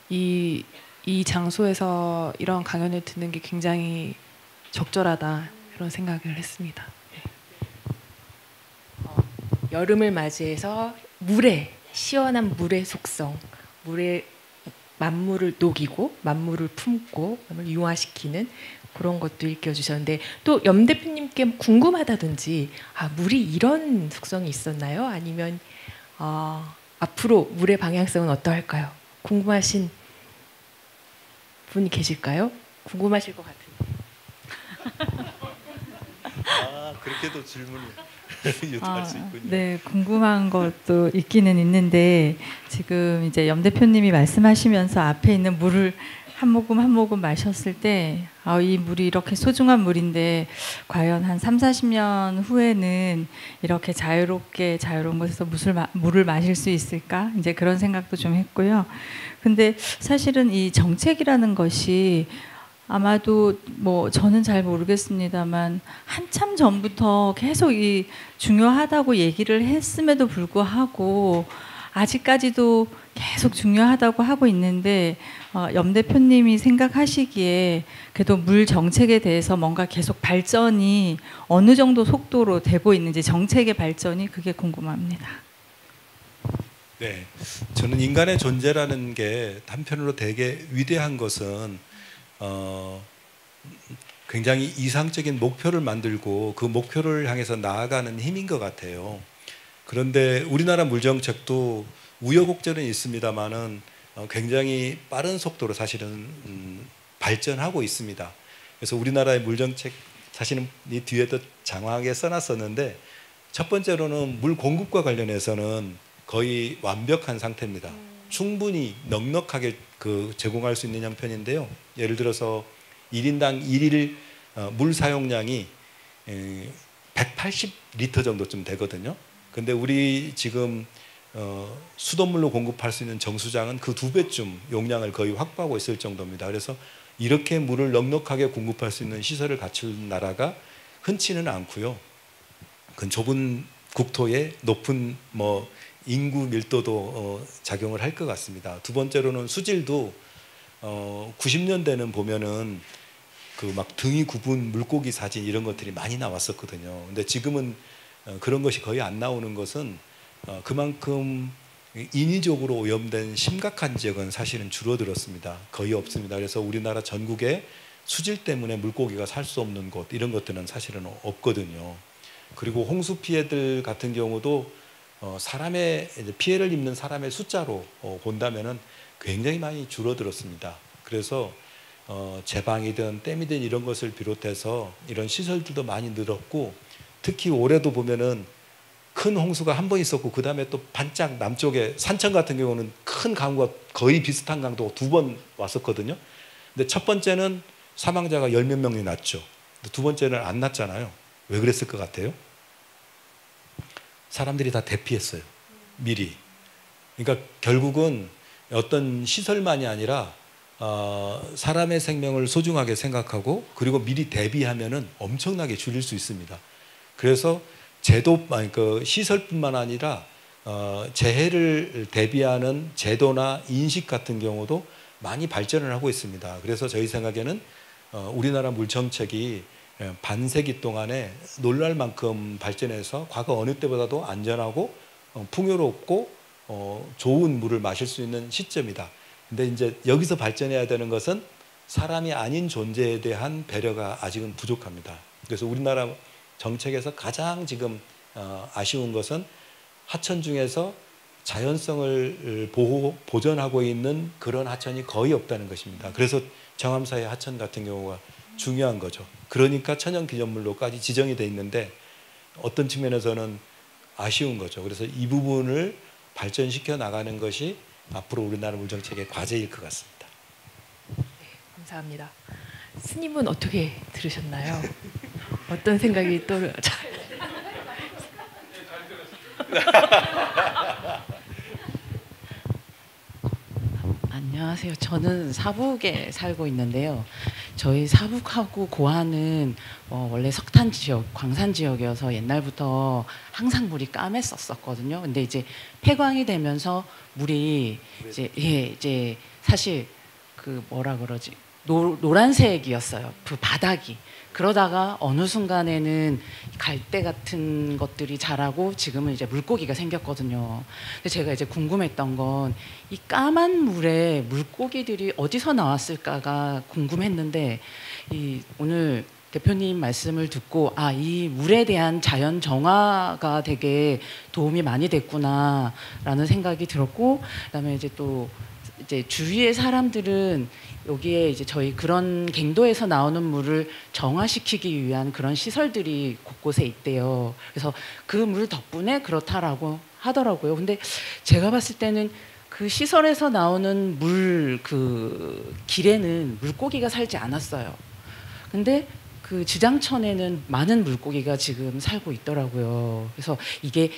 이 장소에서 이런 강연을 듣는 게 굉장히 적절하다 그런 생각을 했습니다. 여름을 맞이해서 물의 시원한 물의 속성, 물의 만물을 녹이고 만물을 품고 만물을 융화시키는 그런 것도 일깨워주셨는데 또 염 대표님께 궁금하다든지 물이 이런 속성이 있었나요? 아니면 앞으로 물의 방향성은 어떠할까요? 궁금하신 분이 계실까요? 궁금하실 것 같은데. 그렇게도 질문을 유도할 수 있군요. 네, 궁금한 것도 있기는 있는데 지금 이제 염 대표님이 말씀하시면서 앞에 있는 물을 한 모금 한 모금 마셨을 때 이 물이 이렇게 소중한 물인데 과연 한 30-40년 후에는 이렇게 자유로운 곳에서 물을 마실 수 있을까? 이제 그런 생각도 좀 했고요. 근데 사실은 이 정책이라는 것이 아마도 저는 잘 모르겠습니다만 한참 전부터 계속 이 중요하다고 얘기를 했음에도 불구하고 아직까지도 계속 중요하다고 하고 있는데 염 대표님이 생각하시기에 그래도 물 정책에 대해서 뭔가 계속 발전이 어느 정도 속도로 되고 있는지 정책의 발전이 그게 궁금합니다. 네, 저는 인간의 존재라는 게 한편으로 되게 위대한 것은 굉장히 이상적인 목표를 만들고 그 목표를 향해서 나아가는 힘인 것 같아요. 그런데 우리나라 물정책도 우여곡절은 있습니다만은 굉장히 빠른 속도로 사실은 발전하고 있습니다. 그래서 우리나라의 물정책 사실은 이 뒤에도 장황하게 써놨었는데 첫 번째로는 물 공급과 관련해서는 거의 완벽한 상태입니다. 충분히 넉넉하게 제공할 수 있는 형편인데요. 예를 들어서 1인당 1일 물 사용량이 180리터 정도쯤 되거든요. 근데 우리 지금 수돗물로 공급할 수 있는 정수장은 그 2배쯤 용량을 거의 확보하고 있을 정도입니다. 그래서 이렇게 물을 넉넉하게 공급할 수 있는 시설을 갖춘 나라가 흔치는 않고요. 그 좁은 국토에 높은 인구 밀도도 작용을 할 것 같습니다. 두 번째로는 수질도 90년대는 보면은 그 막 등이 굽은 물고기 사진 이런 것들이 많이 나왔었거든요. 근데 지금은 그런 것이 거의 안 나오는 것은 그만큼 인위적으로 오염된 심각한 지역은 사실은 줄어들었습니다. 거의 없습니다. 그래서 우리나라 전국에 수질 때문에 물고기가 살 수 없는 곳 이런 것들은 사실은 없거든요. 그리고 홍수 피해들 같은 경우도 사람의 피해를 입는 사람의 숫자로 본다면은 굉장히 많이 줄어들었습니다. 그래서 제방이든 댐이든 이런 것을 비롯해서 이런 시설들도 많이 늘었고 특히 올해도 보면은 큰 홍수가 한 번 있었고 그 다음에 또 반짝 남쪽에 산천 같은 경우는 큰 강우가 거의 비슷한 강도가 2번 왔었거든요. 근데 첫 번째는 사망자가 10몇 명이 났죠. 두 번째는 안 났잖아요. 왜 그랬을 것 같아요? 사람들이 다 대피했어요. 미리. 그러니까 결국은 어떤 시설만이 아니라 사람의 생명을 소중하게 생각하고 그리고 미리 대비하면은 엄청나게 줄일 수 있습니다. 그래서 그 시설뿐만 아니라 재해를 대비하는 제도나 인식 같은 경우도 많이 발전을 하고 있습니다. 그래서 저희 생각에는 우리나라 물정책이 반세기 동안에 놀랄 만큼 발전해서 과거 어느 때보다도 안전하고 풍요롭고 좋은 물을 마실 수 있는 시점이다. 근데 이제 여기서 발전해야 되는 것은 사람이 아닌 존재에 대한 배려가 아직은 부족합니다. 그래서 우리나라 정책에서 가장 지금 아쉬운 것은 하천 중에서 자연성을 보존하고 있는 그런 하천이 거의 없다는 것입니다. 그래서 정암사의 하천 같은 경우가 중요한 거죠. 그러니까 천연기념물로까지 지정이 돼 있는데 어떤 측면에서는 아쉬운 거죠. 그래서 이 부분을 발전시켜 나가는 것이 앞으로 우리나라 물정책의 과제일 것 같습니다. 네, 감사합니다. 스님은 어떻게 들으셨나요? 어떤 생각이 떠오르? 안녕하세요. 저는 사북에 살고 있는데요. 저희 사북하고 고안은 원래 석탄 지역, 광산 지역이어서 옛날부터 항상 물이 까맸었거든요. 근데 이제 폐광이 되면서 물이 이제 사실 그 뭐라 그러지? 노란색이었어요. 그 바닥이. 그러다가 어느 순간에는 갈대 같은 것들이 자라고 지금은 이제 물고기가 생겼거든요. 근데 제가 이제 궁금했던 건 이 까만 물에 물고기들이 어디서 나왔을까가 궁금했는데 오늘 대표님 말씀을 듣고 이 물에 대한 자연 정화가 되게 도움이 많이 됐구나라는 생각이 들었고, 그다음에 이제 또 이제 주위의 사람들은 여기에 이제 저희 그런 갱도에서 나오는 물을 정화시키기 위한 그런 시설들이 곳곳에 있대요. 그래서 그 물 덕분에 그렇다라고 하더라고요. 근데 제가 봤을 때는 그 시설에서 나오는 물 그 길에는 물고기가 살지 않았어요. 근데 그 지장천에는 많은 물고기가 지금 살고 있더라고요. 그래서 이게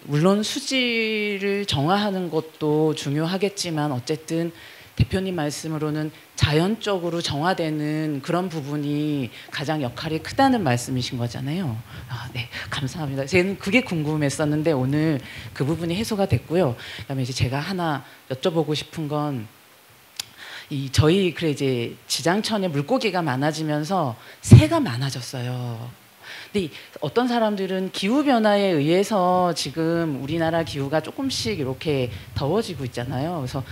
물론 수질을 정화하는 것도 중요하겠지만 어쨌든 대표님 말씀으로는 자연적으로 정화되는 그런 부분이 가장 역할이 크다는 말씀이신 거잖아요. 네, 감사합니다. 저는 그게 궁금했었는데 오늘 그 부분이 해소가 됐고요. 그다음에 이제 제가 하나 여쭤보고 싶은 건 저희 이제 지장천에 물고기가 많아지면서 새가 많아졌어요. 근데 어떤 사람들은 기후 변화에 의해서 지금 우리나라 기후가 조금씩 이렇게 더워지고 있잖아요. 그래서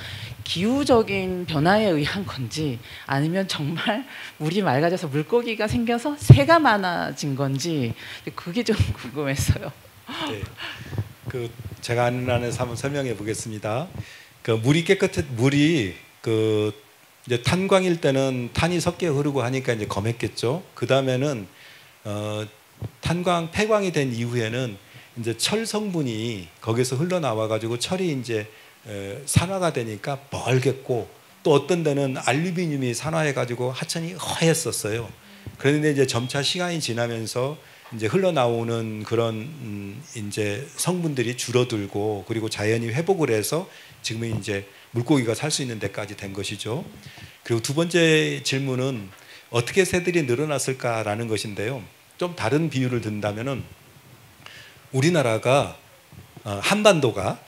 기후적인 변화에 의한 건지 아니면 정말 물이 맑아져서 물고기가 생겨서 새가 많아진 건지 그게 좀 궁금했어요. 네. 그 제가 아는 안에서 한번 설명해 보겠습니다. 그 물이 물이 그 이제 탄광일 때는 탄이 섞여 흐르고 하니까 이제 검했겠죠. 그 다음에는 탄광 폐광이 된 이후에는 이제 철 성분이 거기서 흘러나와 가지고 철이 이제 산화가 되니까 뻘겠고, 또 어떤 데는 알루미늄이 산화해 가지고 하천이 허했었어요. 그런데 이제 점차 시간이 지나면서 이제 흘러나오는 그런 이제 성분들이 줄어들고, 그리고 자연이 회복을 해서 지금은 이제 물고기가 살 수 있는 데까지 된 것이죠. 그리고 두 번째 질문은 어떻게 새들이 늘어났을까라는 것인데요. 좀 다른 비유를 든다면은 우리나라가 한반도가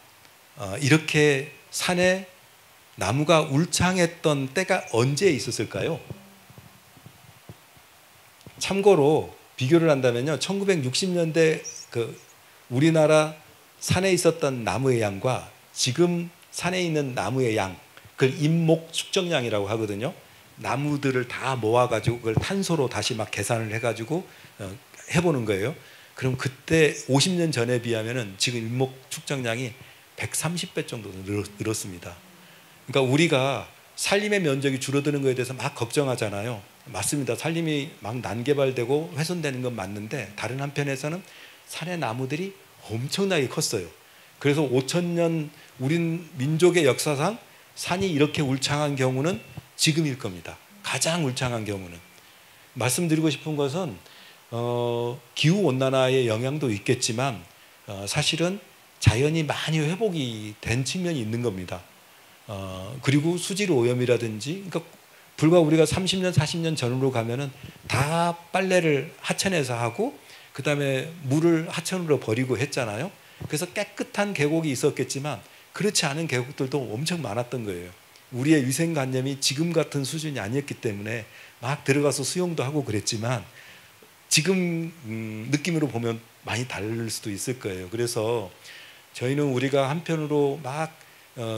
이렇게 산에 나무가 울창했던 때가 언제 있었을까요? 참고로 비교를 한다면요, 1960년대 그 우리나라 산에 있었던 나무의 양과 지금 산에 있는 나무의 양, 그걸 인목 축적량이라고 하거든요. 나무들을 다 모아가지고 그걸 탄소로 다시 막 계산을 해가지고 해보는 거예요. 그럼 그때 50년 전에 비하면은 지금 인목 축적량이 130배 정도 늘었습니다. 그러니까 우리가 산림의 면적이 줄어드는 것에 대해서 막 걱정하잖아요. 맞습니다. 산림이 막 난개발되고 훼손되는 건 맞는데, 다른 한편에서는 산의 나무들이 엄청나게 컸어요. 그래서 5,000년 우리 민족의 역사상 산이 이렇게 울창한 경우는 지금일 겁니다. 가장 울창한 경우는. 말씀드리고 싶은 것은 기후온난화의 영향도 있겠지만 사실은 자연이 많이 회복이 된 측면이 있는 겁니다. 그리고 수질 오염이라든지, 그러니까 불과 우리가 30년, 40년 전으로 가면은 다 빨래를 하천에서 하고 그 다음에 물을 하천으로 버리고 했잖아요. 그래서 깨끗한 계곡이 있었겠지만 그렇지 않은 계곡들도 엄청 많았던 거예요. 우리의 위생관념이 지금 같은 수준이 아니었기 때문에 막 들어가서 수영도 하고 그랬지만 지금 느낌으로 보면 많이 다를 수도 있을 거예요. 그래서 저희는 우리가 한편으로 막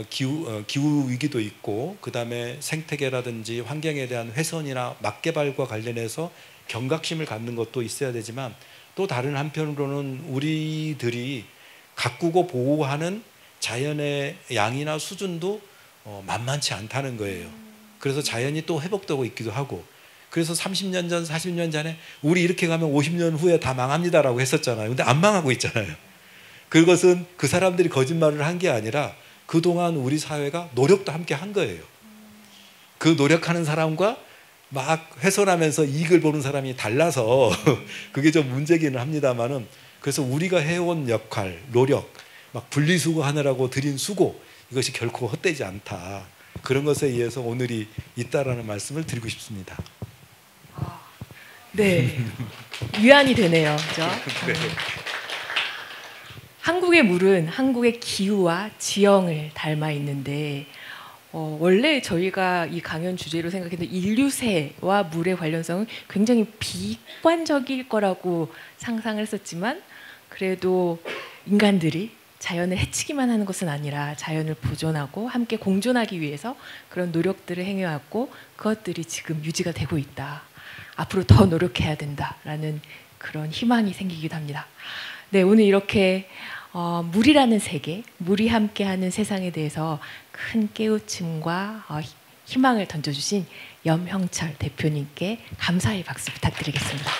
기후 위기도 있고, 그 다음에 생태계라든지 환경에 대한 훼손이나 막개발과 관련해서 경각심을 갖는 것도 있어야 되지만, 또 다른 한편으로는 우리들이 가꾸고 보호하는 자연의 양이나 수준도 만만치 않다는 거예요. 그래서 자연이 또 회복되고 있기도 하고, 그래서 30년 전, 40년 전에 우리 이렇게 가면 50년 후에 다 망합니다라고 했었잖아요. 근데 안 망하고 있잖아요. 그것은 그 사람들이 거짓말을 한 게 아니라 그동안 우리 사회가 노력도 함께 한 거예요. 그 노력하는 사람과 막 훼손하면서 이익을 보는 사람이 달라서 그게 좀 문제기는 합니다만은, 그래서 우리가 해온 역할, 노력, 막 분리수거하느라고 들인 수고, 이것이 결코 헛되지 않다. 그런 것에 의해서 오늘이 있다라는 말씀을 드리고 싶습니다. 네, 위안이 되네요. 그죠? 네. 한국의 물은 한국의 기후와 지형을 닮아 있는데, 원래 저희가 이 강연 주제로 생각했던 인류세와 물의 관련성은 굉장히 비관적일 거라고 상상을 했었지만, 그래도 인간들이 자연을 해치기만 하는 것은 아니라 자연을 보존하고 함께 공존하기 위해서 그런 노력들을 행해왔고, 그것들이 지금 유지가 되고 있다. 앞으로 더 노력해야 된다라는 그런 희망이 생기기도 합니다. 네, 오늘 이렇게 물이라는 세계, 물이 함께하는 세상에 대해서 큰 깨우침과 희망을 던져주신 염형철 대표님께 감사의 박수 부탁드리겠습니다.